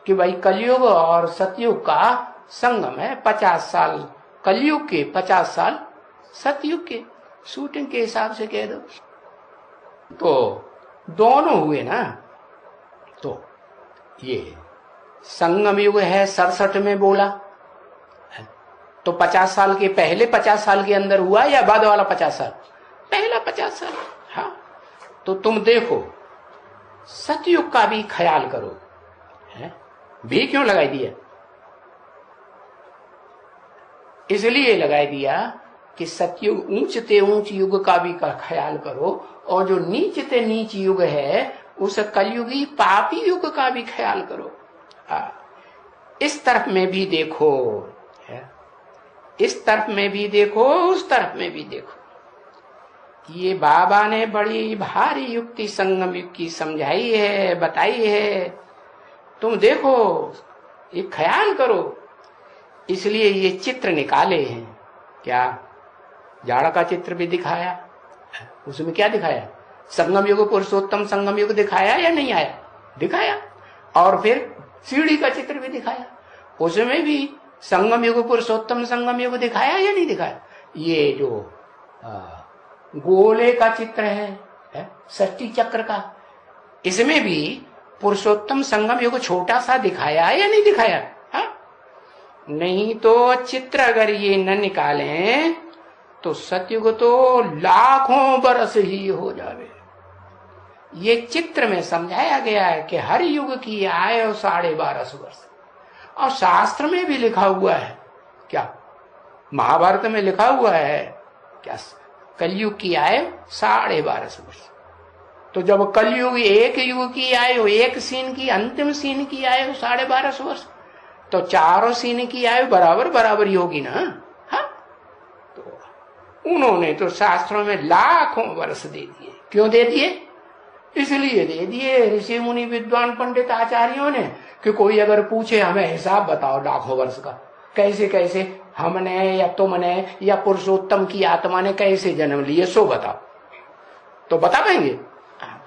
कि भाई कलयुग और सतयुग का संगम है, 50 साल कलयुग के, 50 साल सतयुग के, शूटिंग के हिसाब से कह दो तो दोनों हुए ना। तो ये संगम युग है 67 में बोला तो 50 साल के पहले 50 साल के अंदर हुआ या बाद वाला 50 साल? पहला 50 साल। हाँ, तो तुम देखो सतयुग का भी ख्याल करो है? भी क्यों लगाई दिया? इसलिए लगाई दिया कि सतयुग ऊंचते ऊंच युग का भी ख्याल करो और जो नीचते नीच युग है उस कलयुगी पापी युग का भी ख्याल करो। इस तरफ में भी देखो है? इस तरफ में भी देखो, उस तरफ में भी देखो। ये बाबा ने बड़ी भारी युक्ति संगम युग की समझाई है, बताई है। तुम देखो, ये ख्याल करो। इसलिए ये चित्र निकाले हैं। क्या जाड़ा का चित्र भी दिखाया, उसमें क्या दिखाया? संगम युग, पुरुषोत्तम संगम युग दिखाया या नहीं आया? दिखाया। और फिर सीढ़ी का चित्र भी दिखाया, उसमें भी संगम युग, पुरुषोत्तम संगम युग दिखाया या नहीं दिखाया? ये जो गोले का चित्र है षष्ठी चक्र का, इसमें भी पुरुषोत्तम संगम युग छोटा सा दिखाया या नहीं दिखाया? हा? नहीं तो चित्र अगर ये न निकालें तो सतयुग तो लाखों बरस ही हो जावे। ये चित्र में समझाया गया है कि हर युग की आयु 12.5 वर्ष, और शास्त्र में भी लिखा हुआ है। क्या महाभारत में लिखा हुआ है क्या? कलयुग की आयु 12.5 वर्ष। तो जब कलयुग एक युग की आयु, एक सीन की, अंतिम सीन की आयु 12.5 वर्ष, तो चारों सीन की आयु बराबर बराबर ही होगी ना। हाँ, तो उन्होंने तो शास्त्रों में लाखों वर्ष दे दिए। क्यों दे दिए? इसलिए दे दिए ऋषि मुनि विद्वान पंडित आचार्यों ने कि कोई अगर पूछे हमें हिसाब बताओ लाखों वर्ष का, कैसे कैसे हमने या तुमने या पुरुषोत्तम की आत्मा ने कैसे जन्म लिए सो बताओ, तो बता पाएंगे?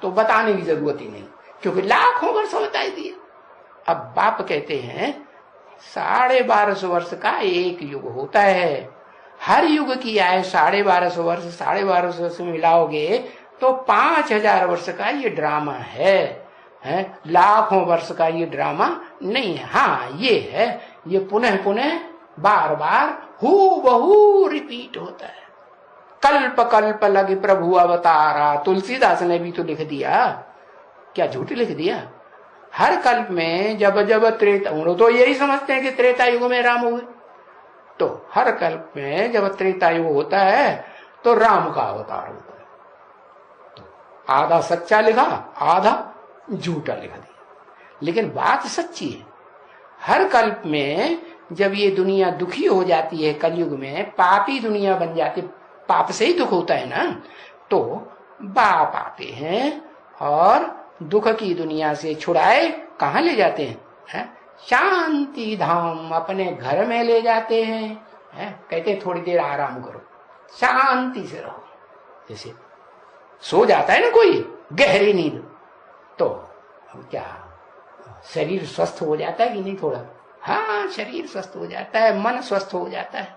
तो बताने की जरूरत ही नहीं, क्योंकि लाखों वर्ष बताई दिए। अब बाप कहते हैं 1250 वर्ष का एक युग होता है, हर युग की आयु 1250 वर्ष, 1250 वर्ष मिलाओगे तो 5000 वर्ष का ये ड्रामा है, लाखों वर्ष का ये ड्रामा नहीं है। हाँ ये है, ये पुनः पुनः बार बार हूबहू रिपीट होता है। कल्प कल्प लगे प्रभु अवतारा, तुलसीदास ने भी तो लिख दिया, क्या झूठ लिख दिया? हर कल्प में जब जब त्रेता, तो यही समझते हैं कि त्रेता युग में राम हुए, तो हर कल्प में जब त्रेता युग होता है तो राम का अवतार होता है। तो आधा सच्चा लिखा, आधा झूठा लिख दिया, लेकिन बात सच्ची है। हर कल्प में जब ये दुनिया दुखी हो जाती है, कलयुग में पापी दुनिया बन जाती, पाप से ही दुख होता है ना, तो बाप आते हैं और दुख की दुनिया से छुड़ाए कहाँ ले जाते हैं? शांति धाम, अपने घर में ले जाते हैं, कहते थोड़ी देर आराम करो, शांति से रहो। जैसे सो जाता है ना कोई गहरी नींद, तो क्या शरीर स्वस्थ हो जाता है कि नहीं? थोड़ा हाँ, शरीर स्वस्थ हो जाता है, मन स्वस्थ हो जाता है।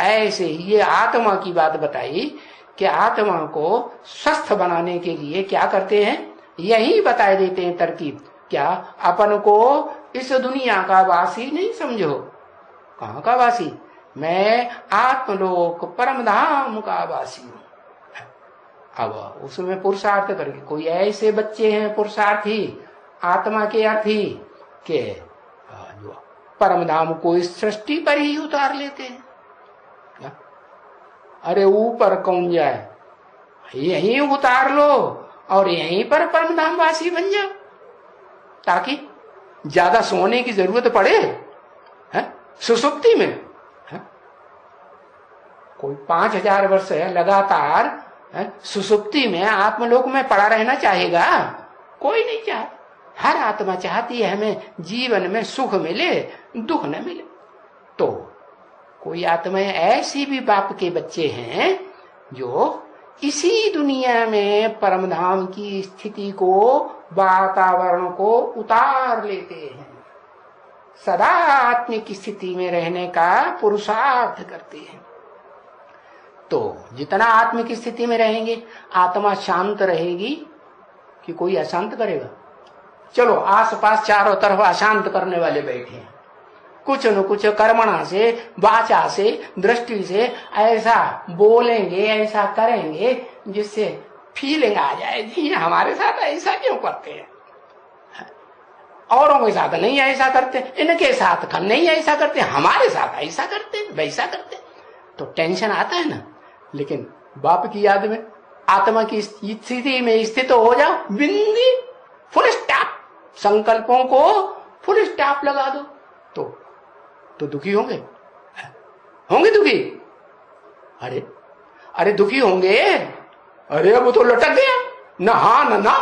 ऐसे ही ये आत्मा की बात बताई कि आत्मा को स्वस्थ बनाने के लिए क्या करते हैं, यही बता देते हैं तरकीब। क्या अपन को इस दुनिया का वासी नहीं समझो। कहाँ का वासी? मैं आत्मलोक परम धाम का वासी हूं। अब उसमें पुरुषार्थ करके कोई ऐसे बच्चे हैं पुरुषार्थी, आत्मा के अर्थी के जो परम धाम को इस सृष्टि पर ही उतार लेते हैं। अरे ऊपर कौन जाए, यहीं उतार लो और यहीं पर परम धाम वासी बन जाओ, ताकि ज्यादा सोने की जरूरत पड़े सुसुप्ति में। कोई 5000 वर्ष है लगातार सुसुप्ति में आत्मलोक में पड़ा रहना चाहेगा? कोई नहीं चाहता। हर आत्मा चाहती है हमें जीवन में सुख मिले, दुख न मिले। तो कोई आत्माएं ऐसी भी बाप के बच्चे हैं जो इसी दुनिया में परमधाम की स्थिति को, वातावरण को उतार लेते हैं, सदा आत्मिक स्थिति में रहने का पुरुषार्थ करते हैं। तो जितना आत्मिक स्थिति में रहेंगे आत्मा शांत रहेगी कि कोई अशांत करेगा? चलो आसपास चारों तरफ अशांत करने वाले बैठे हैं, कुछ न कुछ कर्मणा से, वाचा से, दृष्टि से ऐसा बोलेंगे, ऐसा करेंगे जिससे फीलिंग आ जाए जी हमारे साथ ऐसा क्यों करते हैं, औरों के साथ नहीं ऐसा करते, इनके साथ नहीं ऐसा करते, हमारे साथ ऐसा करते, वैसा करते, तो टेंशन आता है ना। लेकिन बाप की याद में आत्मा की स्थिति में स्थित हो जाओ, बिंदी फुल स्टॉप, संकल्पों को फुल स्टॉप लगा दो, तो दुखी होंगे दुखी? अरे दुखी होंगे, अरे वो तो लटक गया ना, हाँ ना।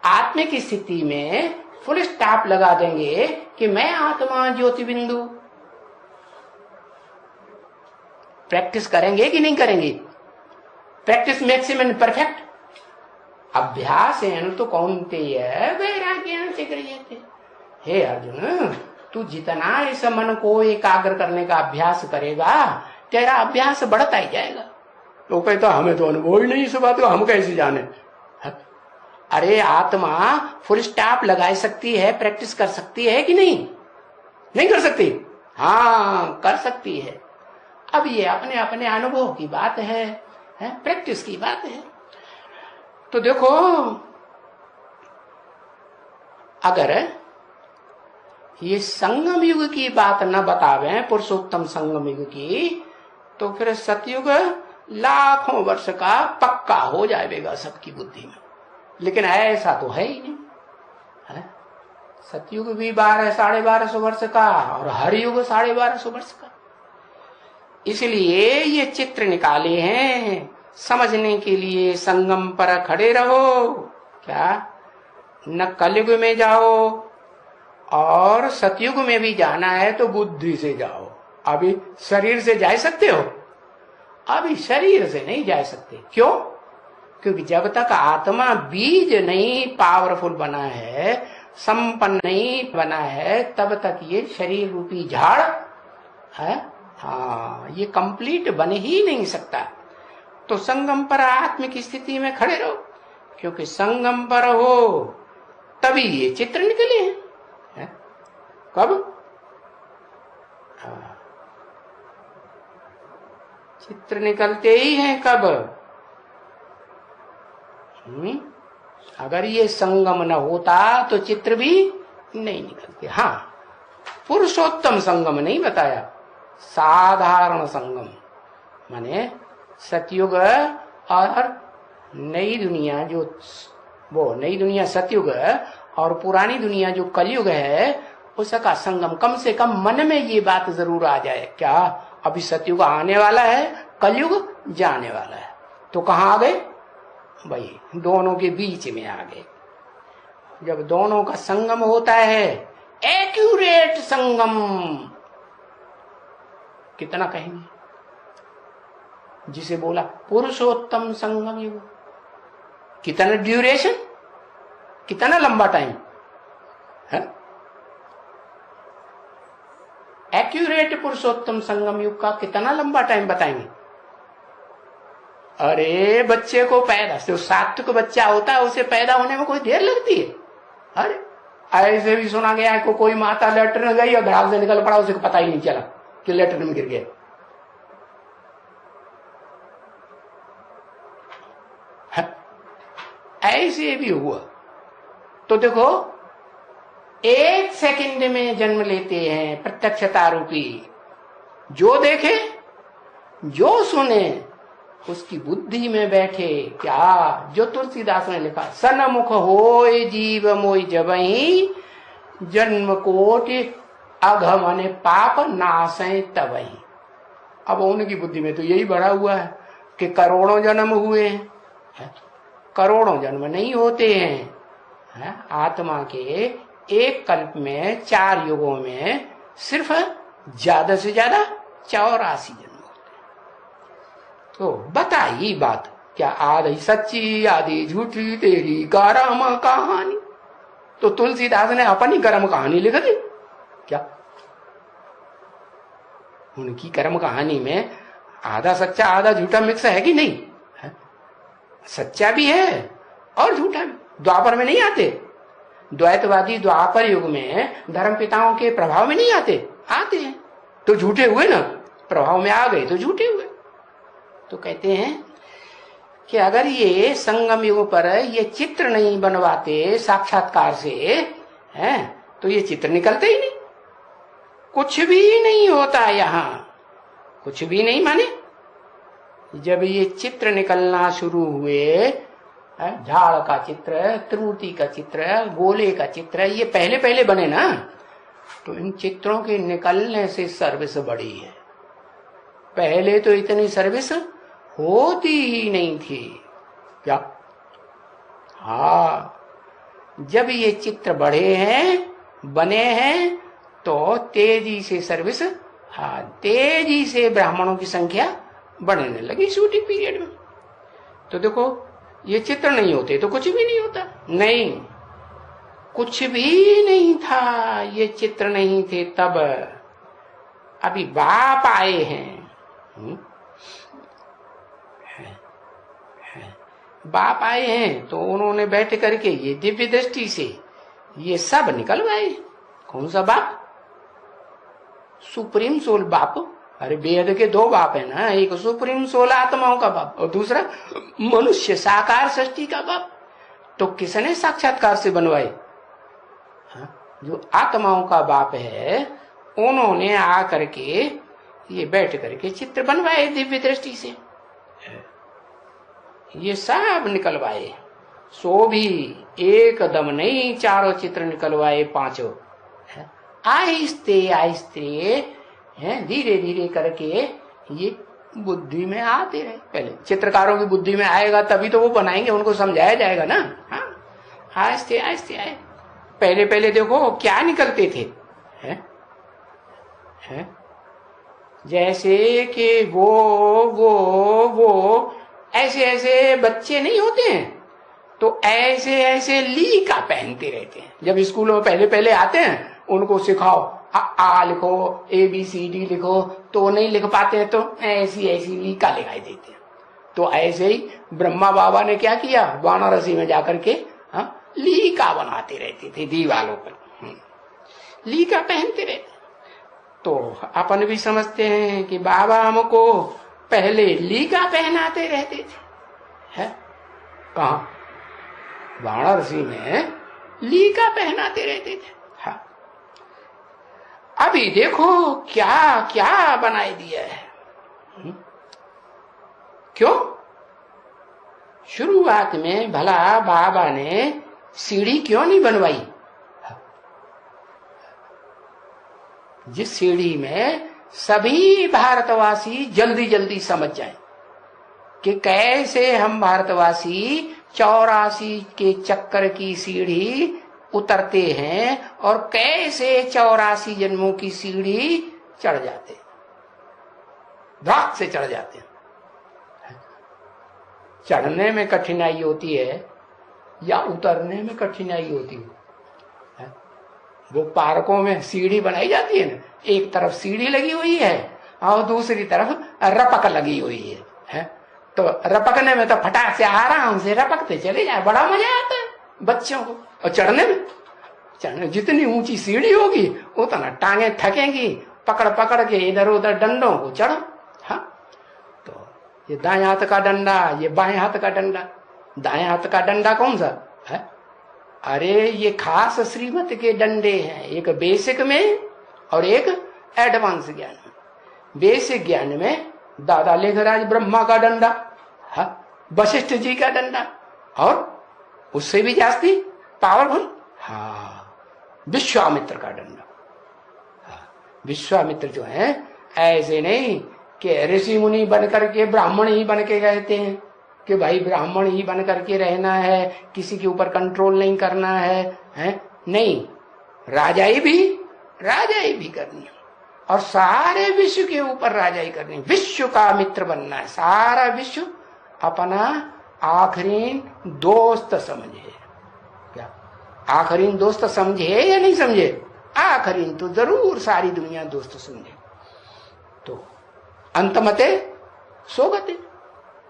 आत्मिक स्थिति में फुल स्टॉप लगा देंगे कि मैं आत्मा ज्योति बिंदु। प्रैक्टिस करेंगे कि नहीं करेंगे? Practice maximum perfect. अभ्यास तो कौन्तेय वैराग्येन क्रियते। हे अर्जुन, तू जितना इस मन को एकाग्र करने का अभ्यास करेगा तेरा अभ्यास बढ़ता ही जाएगा। तो कहता हमें तो अनुभव ही नहीं इस बात का, हम कैसे जाने? अरे आत्मा फुल स्टॉप लगा सकती है, प्रैक्टिस कर सकती है कि नहीं? नहीं कर सकती? हाँ कर सकती है। अब ये अपने अपने अनुभव की बात है, प्रैक्टिस की बात है। तो देखो, अगर ये संगम युग की बात न बतावे, पुरुषोत्तम संगम युग की, तो फिर सतयुग लाखों वर्ष का पक्का हो जाएगा सबकी बुद्धि में। लेकिन ऐसा तो है ही नहीं, है? सतयुग भी 1200-1250 वर्ष का और हर युग 1250 वर्ष का। इसलिए ये चित्र निकाले हैं समझने के लिए। संगम पर खड़े रहो, क्या न कलयुग में जाओ और सतयुग में भी जाना है तो बुद्धि से जाओ। अभी शरीर से जा सकते हो? अभी शरीर से नहीं जा सकते। क्यों? क्योंकि जब तक आत्मा बीज नहीं पावरफुल बना है, संपन्न नहीं बना है, तब तक ये शरीर रूपी झाड़ है, हाँ, ये कंप्लीट बन ही नहीं सकता। तो संगम पर आत्मिक स्थिति में खड़े रहो, क्योंकि संगम पर हो तभी ये चित्र निकले हैं। कब? चित्र निकलते ही हैं कब? अगर ये संगम न होता तो चित्र भी नहीं निकलते। हाँ, पुरुषोत्तम संगम नहीं बताया, साधारण संगम माने सतयुग और नई दुनिया, जो वो नई दुनिया सतयुग और पुरानी दुनिया जो कलयुग है, उसका संगम। कम से कम मन में ये बात जरूर आ जाए, क्या अभी सतयुग आने वाला है, कलयुग जाने वाला है। तो कहाँ आ गए भाई? दोनों के बीच में आ गए। जब दोनों का संगम होता है, एक्यूरेट संगम, कितना कहेंगे, जिसे बोला पुरुषोत्तम संगम युग। कितना ड्यूरेशन, कितना लंबा टाइम है? एक्यूरेट पुरुषोत्तम संगम युग का कितना लंबा टाइम बताएंगे? अरे बच्चे को पैदा, जो सात्विक बच्चा होता है उसे पैदा होने में कोई देर लगती है? अरे ऐसे भी सुना गया है को कोई माता लेटरिन गई और घराव से निकल पड़ा, उसे पता ही नहीं चला कि लेटरिन में गिर गया। ऐसे भी हुआ। तो देखो, 1 सेकंड में जन्म लेते हैं प्रत्यक्षता रूपी। जो देखे, जो सुने, उसकी बुद्धि में बैठे। क्या? जो तुलसीदास ने लिखा, सनमुख होय जीव मोय जबहि, जन्म कोटि अघमन पाप नासै तबहि। अब उनकी बुद्धि में तो यही भरा हुआ है कि करोड़ों जन्म हुए हैं। करोड़ों जन्म नहीं होते हैं। आत्मा के एक कल्प में 4 युगों में सिर्फ ज्यादा से ज्यादा 84 जन्म होते हैं। तो बताइए बात, क्या आधी सच्ची आधी झूठी तेरी करम कहानी? तो तुलसीदास ने अपनी कर्म कहानी लिख दी क्या? उनकी कर्म कहानी में आधा सच्चा आधा झूठा मिक्स है कि नहीं? सच्चा भी है और झूठा भी। द्वापर में नहीं आते द्वैतवादी, द्वापर युग में धर्म पिताओं के प्रभाव में नहीं आते हैं, तो झूठे हुए ना, प्रभाव में आ गए तो झूठे हुए। तो कहते हैं कि अगर ये संगम युग पर ये चित्र नहीं बनवाते साक्षात्कार से, हैं, तो ये चित्र निकलते ही नहीं, कुछ भी नहीं होता। यहाँ कुछ भी नहीं माने जब ये चित्र निकलना शुरू हुए, झाड़ का चित्र, त्रुटि का चित्र, गोले का चित्र, ये पहले पहले बने ना, तो इन चित्रों के निकलने से सर्विस बढ़ी है। पहले तो इतनी सर्विस होती ही नहीं थी। क्या? हाँ, जब ये चित्र बढ़े हैं, बने हैं, तो तेजी से सर्विस, हाँ, तेजी से ब्राह्मणों की संख्या बढ़ने लगी शूटिंग पीरियड में। तो देखो, ये चित्र नहीं होते तो कुछ भी नहीं होता। नहीं, कुछ भी नहीं था, ये चित्र नहीं थे तब। अभी बाप आए हैं, बाप आए हैं तो उन्होंने बैठ करके ये दिव्य दृष्टि से ये सब निकलवाए। कौन सा बाप? सुप्रीम सोल बाप। अरे वेद के 2 बाप है ना, एक सुप्रीम सोल आत्माओं का बाप और दूसरा मनुष्य साकार सृष्टि का बाप। तो किसने साक्षात्कार से बनवाए? जो आत्माओं का बाप है, उन्होंने आ करके ये बैठ करके चित्र बनवाए दिव्य दृष्टि से, ये सब निकलवाए। सो भी एकदम नहीं, 4 चित्र निकलवाए, 5 आहिस्ते आहिस्ते, धीरे धीरे करके ये बुद्धि में आते रहे। पहले चित्रकारों की बुद्धि में आएगा तभी तो वो बनाएंगे, उनको समझाया जाएगा ना। हाँ, आस्ते आस्ते आए। पहले पहले देखो क्या निकलते थे, हैं? जैसे कि वो ऐसे ऐसे बच्चे नहीं होते हैं, तो ऐसे ऐसे ली का पहनते रहते हैं। जब स्कूलों में पहले पहले आते हैं, उनको सिखाओ आ लिखो, ABCD लिखो, तो नहीं लिख पाते हैं, तो ऐसी ऐसी ली का लिखाई देते हैं। तो ऐसे ही ब्रह्मा बाबा ने क्या किया, वाराणसी में जाकर के ली का बनाते रहते थे दीवालों पर, ली का पहनते रहते। तो अपन भी समझते हैं कि बाबा हमको पहले ली का पहनाते रहते थे, है? कहा? वाराणसी में ली का पहनाते रहते थे। हाँ, अभी देखो क्या क्या बनाए दिया है। क्यों? शुरुआत में भला बाबा ने सीढ़ी क्यों नहीं बनवाई? जिस सीढ़ी में सभी भारतवासी जल्दी जल्दी समझ जाएं कि कैसे हम भारतवासी 84 के चक्कर की सीढ़ी उतरते हैं और कैसे 84 जन्मों की सीढ़ी चढ़ जाते, धाक से चढ़ जाते हैं। चढ़ने में कठिनाई होती है या उतरने में कठिनाई होती है? वो पार्कों में सीढ़ी बनाई जाती है ना, एक तरफ सीढ़ी लगी हुई है और दूसरी तरफ रपक लगी हुई है? तो रपकने में तो फटाक से आराम से रपकते चले जाए, बड़ा मजा आता है बच्चों को। और चढ़ने जितनी ऊंची सीढ़ी होगी उतना टांगे थकेंगी, पकड़ पकड़ के इधर उधर डंडों को चढ़ो। हाँ, तो ये दाएं हाथ का डंडा, ये बाएं हाथ का डंडा। दाएं हाथ का डंडा कौन सा है? अरे ये खास श्रीमत के डंडे हैं, एक बेसिक में और एक एडवांस ज्ञान में। बेसिक ज्ञान में दादा लेखराज ब्रह्मा का डंडा, वशिष्ठ जी का डंडा, और उससे भी जास्ती पावरफुल विश्वामित्र का डंडा। विश्वामित्र जो है ऐसे नहीं कि ऋषि मुनि बन करके ब्राह्मण ही बन के गए थे कि भाई ब्राह्मण ही बन करके रहना है, किसी के ऊपर कंट्रोल नहीं करना है? नहीं, राजाई भी करनी है और सारे विश्व के ऊपर राजाई करनी, विश्व का मित्र बनना है। सारा विश्व अपना आखिरी दोस्त समझे। क्या आखिरी दोस्त समझे या नहीं समझे? आखिरी तो जरूर सारी दुनिया दोस्त समझे। तो अंतमते सोगते,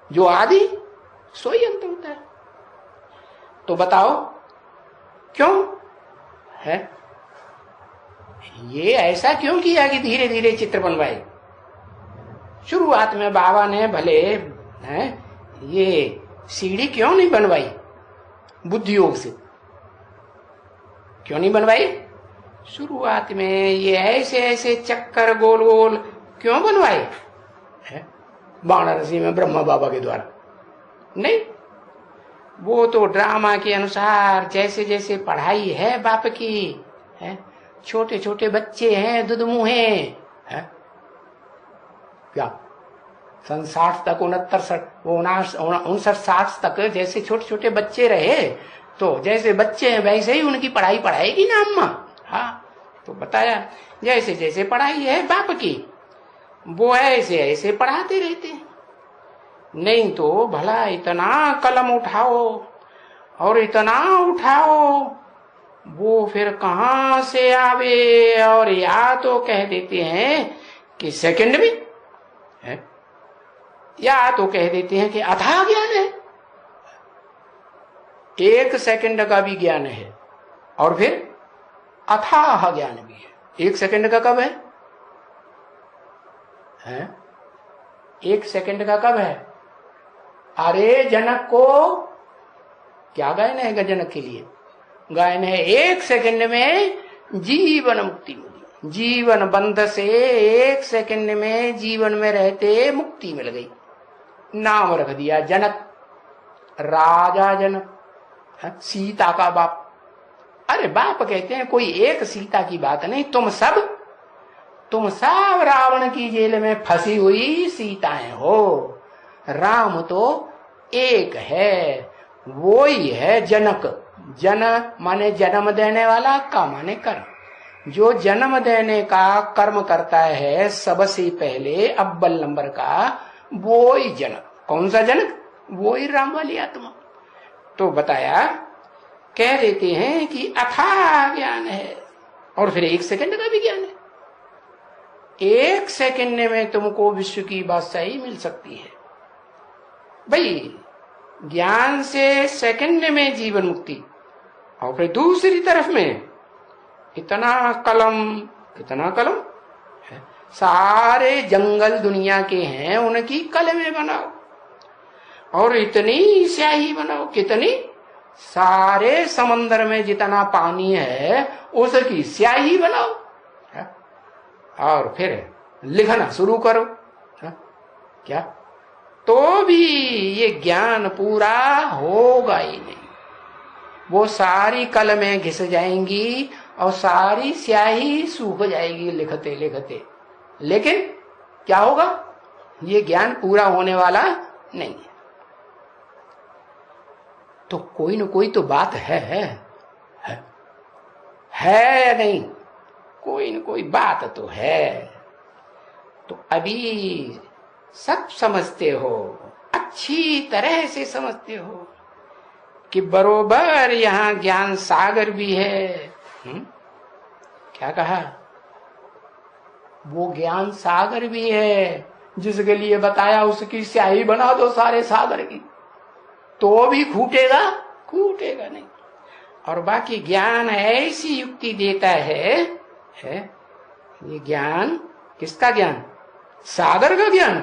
जो आदि सोई अंत होता है। तो बताओ क्यों है ये ऐसा क्यों किया कि धीरे धीरे चित्र बनवाए? शुरुआत में बाबा ने भले ये सीढ़ी क्यों नहीं बनवाई? बुद्धि योग से क्यों नहीं बनवाई? शुरुआत में ये ऐसे ऐसे चक्कर गोल गोल क्यों बनवाए? वाराणसी में ब्रह्मा बाबा के द्वारा नहीं, वो तो ड्रामा के अनुसार जैसे जैसे पढ़ाई है बाप की, है छोटे छोटे बच्चे हैं, दुधमुहे हैं, क्या 60 तक 59 तक जैसे छोटे छोटे बच्चे रहे, तो जैसे बच्चे हैं वैसे ही उनकी पढ़ाई पढ़ाएगी ना अम्मा। हाँ, तो बताया जैसे जैसे पढ़ाई है बाप की वो ऐसे ऐसे पढ़ाते रहते हैं। नहीं तो भला इतना कलम उठाओ और इतना उठाओ, वो फिर कहां से आवे? और या तो कह देते हैं कि सेकंड में है, या तो कह देते हैं कि अथाह ज्ञान है। 1 सेकंड का भी ज्ञान है और फिर अथाह ज्ञान भी है। 1 सेकंड का कब है? 1 सेकंड का कब है? अरे जनक को क्या गायन है? जनक के लिए गायन है 1 सेकंड में जीवन मुक्ति मिली। जीवन बंध से 1 सेकंड में जीवन में रहते मुक्ति मिल गई। नाम रख दिया जनक, राजा जनक, सीता का बाप। अरे बाप कहते हैं कोई एक सीता की बात नहीं, तुम सब रावण की जेल में फंसी हुई सीताएं हो। राम तो एक है, वो ही है जनक, जन माने जन्म देने वाला, का माने कर्म। जो जन्म देने का कर्म करता है सबसे पहले अव्वल नंबर का, वो ही जनक। कौन सा जनक? वो ही राम वाली आत्मा। तो बताया, कह देते हैं कि अथाह ज्ञान है, और फिर 1 सेकंड का भी ज्ञान है। 1 सेकंड में तुमको विश्व की बादशाही मिल सकती है भाई, ज्ञान से सेकंड में जीवन मुक्ति। और फिर दूसरी तरफ में इतना कलम, कितना कलम है, सारे जंगल दुनिया के हैं, उनकी कलमें बनाओ, और इतनी स्याही बनाओ, कितनी, सारे समंदर में जितना पानी है उसकी स्याही बनाओ, है? और फिर लिखना शुरू करो, है? क्या? तो भी ये ज्ञान पूरा होगा ही नहीं। वो सारी कलमें घिस जाएंगी और सारी स्याही सूख जाएगी लिखते लिखते, लेकिन क्या होगा? ये ज्ञान पूरा होने वाला नहीं है। तो कोई न कोई तो बात है या नहीं? कोई न कोई बात तो है। तो अभी सब समझते हो, अच्छी तरह से समझते हो कि बरोबर यहां ज्ञान सागर भी है। क्या कहा? वो ज्ञान सागर भी है, जिसके लिए बताया उसकी स्याही बना दो सारे सागर की, तो भी खूटेगा? खूटेगा नहीं। और बाकी ज्ञान ऐसी युक्ति देता है ये ज्ञान किसका ज्ञान? सागर का ज्ञान?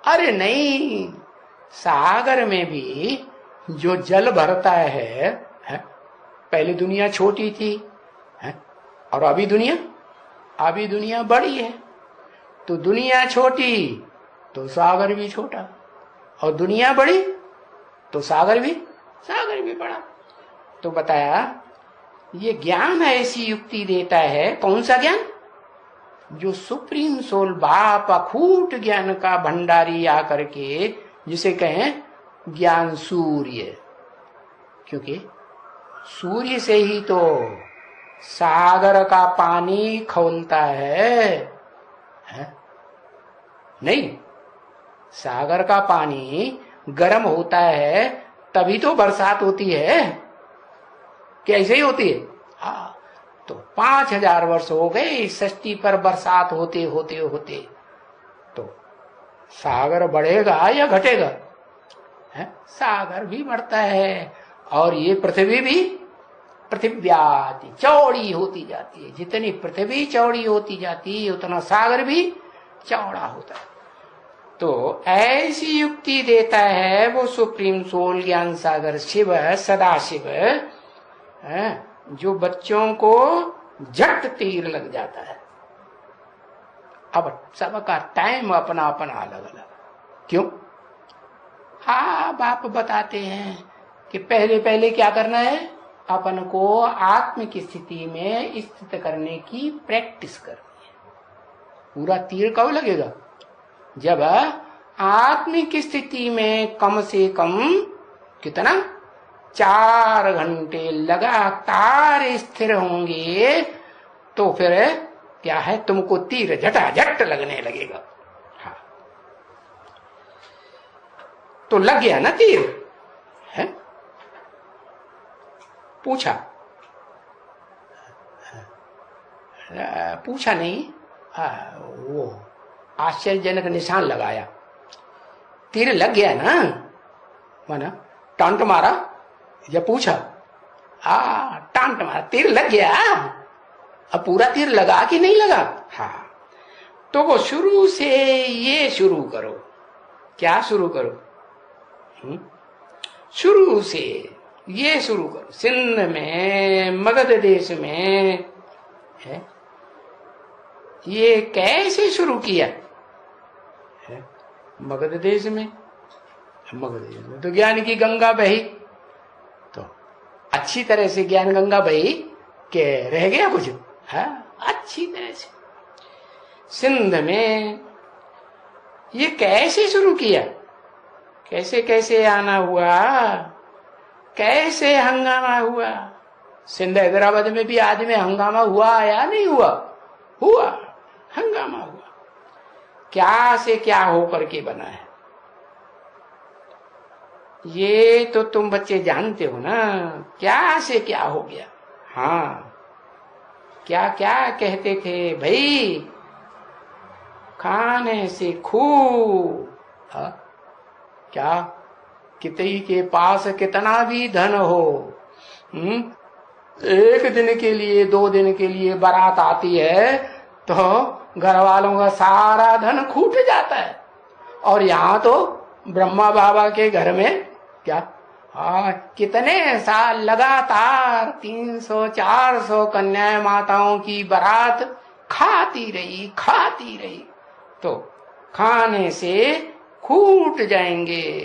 अरे नहीं, सागर में भी जो जल भरता है? पहले दुनिया छोटी थी, है? और अभी दुनिया बड़ी है। तो दुनिया छोटी तो सागर भी छोटा, और दुनिया बड़ी तो सागर भी बड़ा। तो बताया ये ज्ञान ऐसी युक्ति देता है। कौन सा ज्ञान? जो सुप्रीम सोल बाप अखूट ज्ञान का भंडारी आकर के, जिसे कहें ज्ञान सूर्य, क्योंकि सूर्य से ही तो सागर का पानी खौलता है? नहीं, सागर का पानी गर्म होता है तभी तो बरसात होती है, कि ऐसे ही होती है? हाँ। तो 5000 वर्ष हो गए सृष्टि पर बरसात होते होते होते, तो सागर बढ़ेगा या घटेगा? सागर भी बढ़ता है, और ये पृथ्वी भी पृथिव्याति चौड़ी होती जाती है। जितनी पृथ्वी चौड़ी होती जाती है उतना सागर भी चौड़ा होता है। तो ऐसी युक्ति देता है वो सुप्रीम सोल ज्ञान सागर शिव, सदा शिव, जो बच्चों को झट तीर लग जाता है। अब सबका टाइम अपना अपना अलग अलग। क्यों? हाँ, बाप बताते हैं कि पहले पहले क्या करना है? अपन को आत्म की स्थिति में स्थित करने की प्रैक्टिस करनी है। पूरा तीर कब लगेगा? जब आत्मिक स्थिति में कम से कम कितना 4 घंटे लगातार स्थिर होंगे, तो फिर क्या है, तुमको तीर झटाझट लगने लगेगा। हाँ, तो लग गया ना तीर, है? पूछा नहीं, वो आश्चर्यजनक निशान लगाया, तीर लग गया ना, माना टांट मारा या पूछा? टांट मारा, तीर लग गया। अब पूरा तीर लगा कि नहीं लगा? हाँ। तो वो शुरू से ये शुरू करो। क्या शुरू करो? शुरू से ये शुरू करो। सिंध में, मगध देश में है, ये कैसे शुरू किया? मगध देश में तो ज्ञान की गंगा बही, तो अच्छी तरह से ज्ञान गंगा बही के रह गया कुछ? है अच्छी तरह से। सिंध में ये कैसे शुरू किया? कैसे कैसे आना हुआ? कैसे हंगामा हुआ। सिंध हैदराबाद में भी आज में हंगामा हुआ या नहीं हुआ? हुआ, हंगामा हुआ। क्या से क्या होकर के बना है ये तो तुम बच्चे जानते हो ना, क्या से क्या हो गया। हाँ, क्या क्या कहते थे भाई, खाने से खूब। क्या कितई के पास कितना भी धन हो, एक दिन के लिए 2 दिन के लिए बारात आती है तो घर वालों का सारा धन खूट जाता है। और यहाँ तो ब्रह्मा बाबा के घर में क्या, कितने साल लगातार 300-400 कन्याएं माताओं की बारात खाती रही। तो खाने से खूट जाएंगे,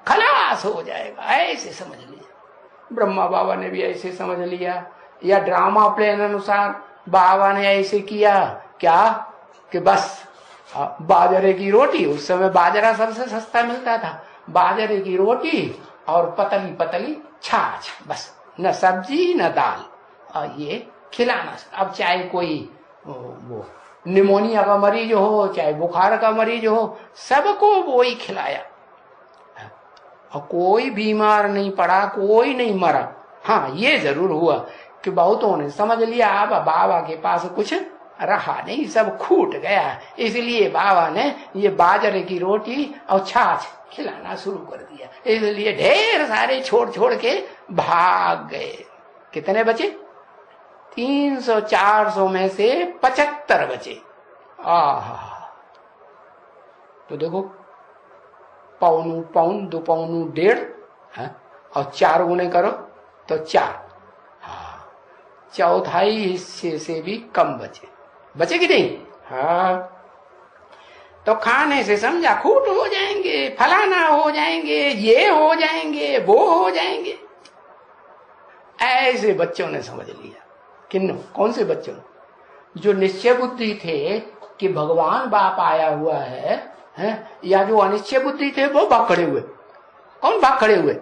खलास हो जाएगा, ऐसे समझ लिया। ब्रह्मा बाबा ने भी ऐसे समझ लिया, या ड्रामा प्लान अनुसार बाबा ने ऐसे किया क्या कि बस बाजरे की रोटी, उस समय बाजरा सबसे सस्ता मिलता था, बाजरे की रोटी और पतली पतली छाछ, बस न सब्जी न दाल, और ये खिलाना। अब चाहे कोई वो निमोनिया का मरीज हो, चाहे बुखार का मरीज हो, सबको वो ही खिलाया और कोई बीमार नहीं पड़ा, कोई नहीं मरा। हाँ, ये जरूर हुआ कि बहुतों ने समझ लिया अब बाबा के पास कुछ रहा नहीं, सब खूट गया, इसलिए बाबा ने ये बाजरे की रोटी और छाछ खिलाना शुरू कर दिया। इसलिए ढेर सारे छोड़ के भाग गए। कितने बचे? 300-400 में से 75 बचे। तो देखो, पौन 2 पौन 1.5 और 4 गुने करो तो 4, चौथाई हिस्से से भी कम बचे कि नहीं? हाँ, तो खाने से समझा खूट हो जाएंगे, फलाना हो जाएंगे, ये हो जाएंगे, वो हो जाएंगे, ऐसे बच्चों ने समझ लिया। किन्नो? कौन से बच्चों? जो निश्चय बुद्धि थे कि भगवान बाप आया हुआ है, या जो अनिश्चय बुद्धि थे वो भाग खड़े हुए। कौन भाग खड़े हुए?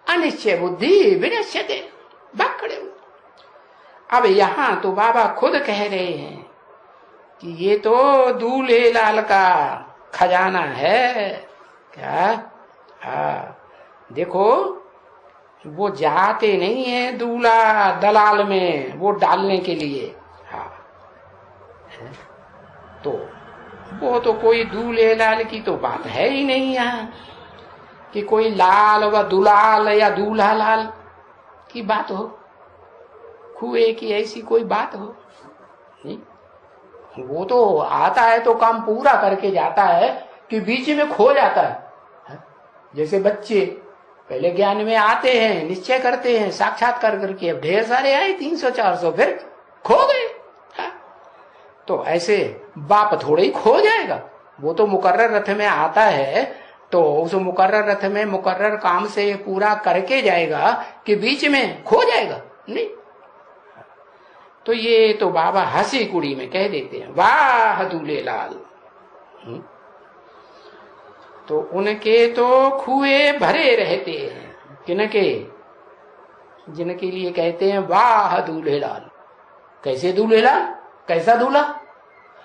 अनिश्चय बुद्धि विनिश्चय भाग खड़े हुए। अब यहां तो बाबा खुद कह रहे हैं कि ये तो दूल्हे लाल का खजाना है। क्या? देखो, वो जाते नहीं है दूल्हा दलाल में वो डालने के लिए। तो वो तो कोई दूल्हे लाल की तो बात है ही नहीं यहाँ कि कोई लाल व दुलाल या दूल्हा लाल की बात हो, खुए की ऐसी कोई बात हो नहीं। वो तो आता है तो काम पूरा करके जाता है कि बीच में खो जाता है। जैसे बच्चे पहले ज्ञान में आते हैं, निश्चय करते हैं, साक्षात्कार करके, अब ढेर सारे आए 300-400, फिर खो गए। तो ऐसे बाप थोड़े ही खो जाएगा। वो तो मुकर्रर रथ में आता है तो उस मुकर्रर रथ में मुकर्रर काम से पूरा करके जाएगा कि बीच में खो जाएगा नहीं। तो ये तो बाबा हंसी कुड़ी में कह देते हैं, वाह दूल्हे लाल। तो उनके तो खुए भरे रहते हैं, किनके? जिनके लिए कहते हैं वाह दूल्हे लाल। कैसे दूल्हे लाल? कैसा दूल्हा?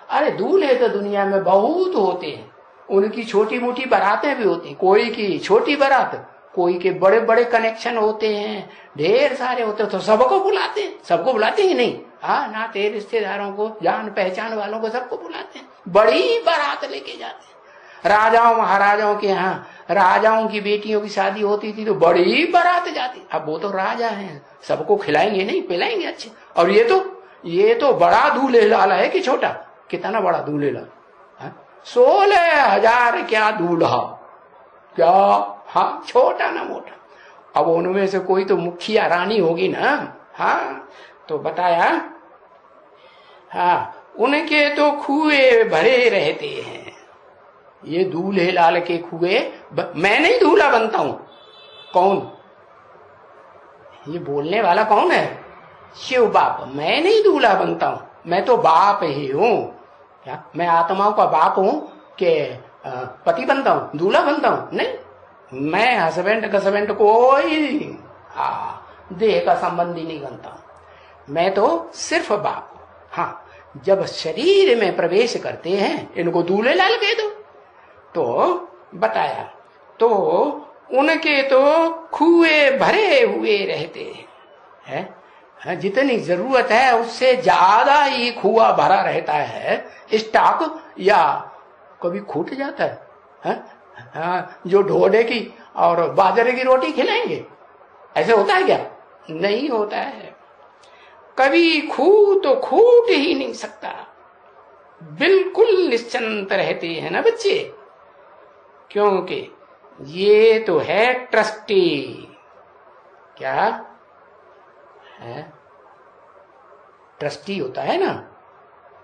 अरे दूल्हे तो दुनिया में बहुत होते हैं, उनकी छोटी मोटी बारातें भी होती हैं। कोई की छोटी बारात, कोई के बड़े बड़े कनेक्शन होते हैं, ढेर सारे होते हैं। तो सबको बुलाते हैं, सबको बुलाते हैं नहीं? हाँ, नाते रिश्तेदारों को, जान पहचान वालों को, सबको बुलाते हैं, बड़ी बारात लेके जाते हैं। राजाओं महाराजाओं के यहाँ राजाओं की बेटियों की शादी होती थी तो बड़ी बारात जाती। अब वो तो राजा हैं, सबको खिलाएंगे नहीं, पिलाएंगे अच्छे। और ये तो बड़ा दूल्हे लाल है कि छोटा? कितना बड़ा दूल्हे लाल? 16,000 क्या दूल्हा, क्या? हाँ, छोटा ना मोटा। अब उनमें से कोई तो मुखिया रानी होगी ना। हाँ, तो बताया, हाँ, उनके तो खुए भरे रहते हैं। ये दूल्हे लाल के खुए, मैं नहीं दूल्हा बनता हूं। कौन? ये बोलने वाला कौन है? शिव बाप। मैं नहीं दूल्हा बनता हूं, मैं तो बाप ही हूं। क्या मैं आत्माओं का बाप हूं कि पति बनता हूं, दूल्हा बनता हूं? नहीं, मैं हस्बैंड कसबैंड कोई देह का संबंधी नहीं बनता हूं, मैं तो सिर्फ बाप। हाँ, जब शरीर में प्रवेश करते हैं, इनको दूल्हे लाल कह दो, तो बताया तो उनके तो कुएं भरे हुए रहते हैं, जितनी जरूरत है उससे ज्यादा ही कुआ भरा रहता है स्टॉक, या कभी खूट जाता है, जो ढोडे की और बाजरे की रोटी खिलाएंगे, ऐसे होता है क्या? नहीं होता है। कभी तो खूट ही नहीं सकता, बिल्कुल निश्चिंत रहते हैं ना बच्चे, क्योंकि ये तो है ट्रस्टी। क्या है? ट्रस्टी होता है ना,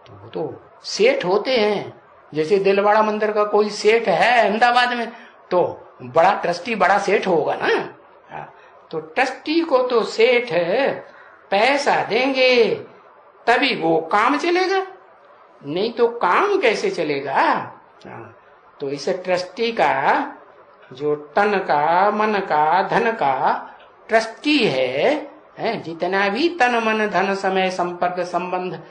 तो वो तो सेठ होते हैं। जैसे दिलवाड़ा मंदिर का कोई सेठ है अहमदाबाद में, तो बड़ा ट्रस्टी बड़ा सेठ होगा ना। तो ट्रस्टी को तो सेठ पैसा देंगे तभी वो काम चलेगा, नहीं तो काम कैसे चलेगा। तो इस ट्रस्टी का, जो तन का मन का धन का ट्रस्टी है, जितना भी तन मन धन समय संपर्क संबंध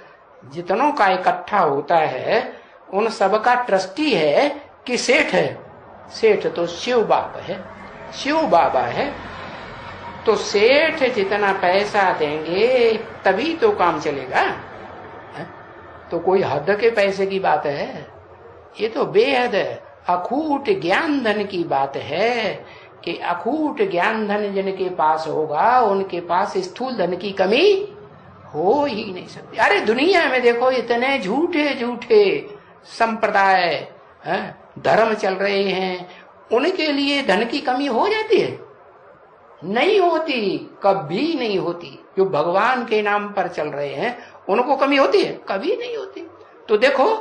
जितनों का इकट्ठा होता है, उन सब का ट्रस्टी है कि सेठ है। सेठ तो शिव बाबा है, शिव बाबा है। तो सेठ जितना पैसा देंगे तभी तो काम चलेगा। तो कोई हद के पैसे की बात है? ये तो बेहद अखूट ज्ञान धन की बात है कि अखूट ज्ञान धन जिनके पास होगा उनके पास स्थूल धन की कमी हो ही नहीं सकती। अरे दुनिया में देखो, इतने झूठे झूठे संप्रदाय धर्म चल रहे हैं, उनके लिए धन की कमी हो जाती है? नहीं होती, कभी नहीं होती। जो भगवान के नाम पर चल रहे हैं उनको कमी होती है? कभी नहीं होती। तो देखो,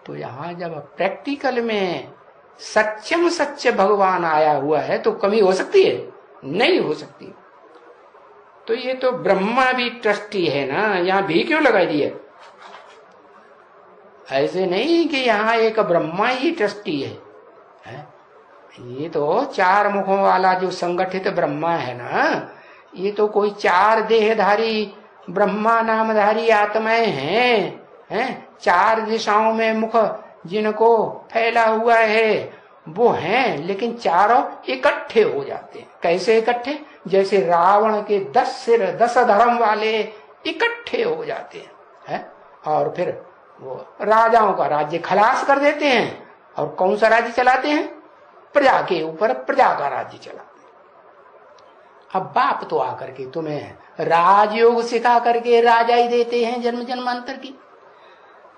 तो यहां जब प्रैक्टिकल में सच्चम सच्चे भगवान आया हुआ है तो कमी हो सकती है? नहीं हो सकती। तो ये तो ब्रह्मा भी ट्रस्टी है ना, यहां भी क्यों लगाई दी है? ऐसे नहीं कि यहां एक ब्रह्मा ही ट्रस्टी है। ये तो चार मुखों वाला जो संगठित ब्रह्मा है ना, ये तो कोई चार देहधारी ब्रह्मा नामधारी आत्माएं हैं, चार दिशाओं में मुख जिनको फैला हुआ है वो हैं, लेकिन चारों इकट्ठे हो जाते हैं। कैसे इकट्ठे? जैसे रावण के 10 सिर 10 धर्म वाले इकट्ठे हो जाते हैं, और फिर वो राजाओं का राज्य खलास कर देते हैं। और कौन सा राज्य चलाते हैं? प्रजा के ऊपर प्रजा का राज्य चलाते हैं। अब बाप तो आकर के तुम्हें राजयोग सिखा करके राजा ही देते हैं जन्म जन्मांतर की।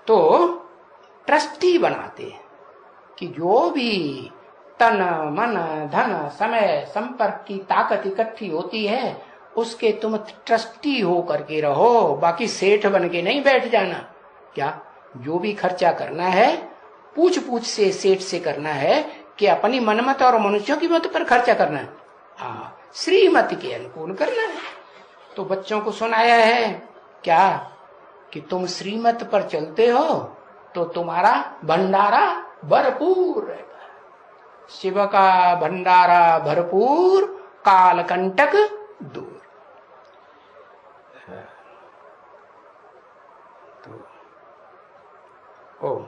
तो ट्रस्टी बनाते हैं कि जो भी तन मन धन समय संपर्क की ताकत इकट्ठी होती है उसके तुम ट्रस्टी हो करके रहो, बाकी सेठ बन के नहीं बैठ जाना। क्या? जो भी खर्चा करना है पूछ पूछ से सेठ से करना है कि अपनी मनमत और मनुष्यों की मत पर खर्चा करना है। श्रीमत के अनुकूल करना है। तो बच्चों को सुनाया है क्या कि तुम श्रीमत पर चलते हो तो तुम्हारा भंडारा भरपूर रहता है। शिव का भंडारा भरपूर, काल कंटक दूर। तो ओम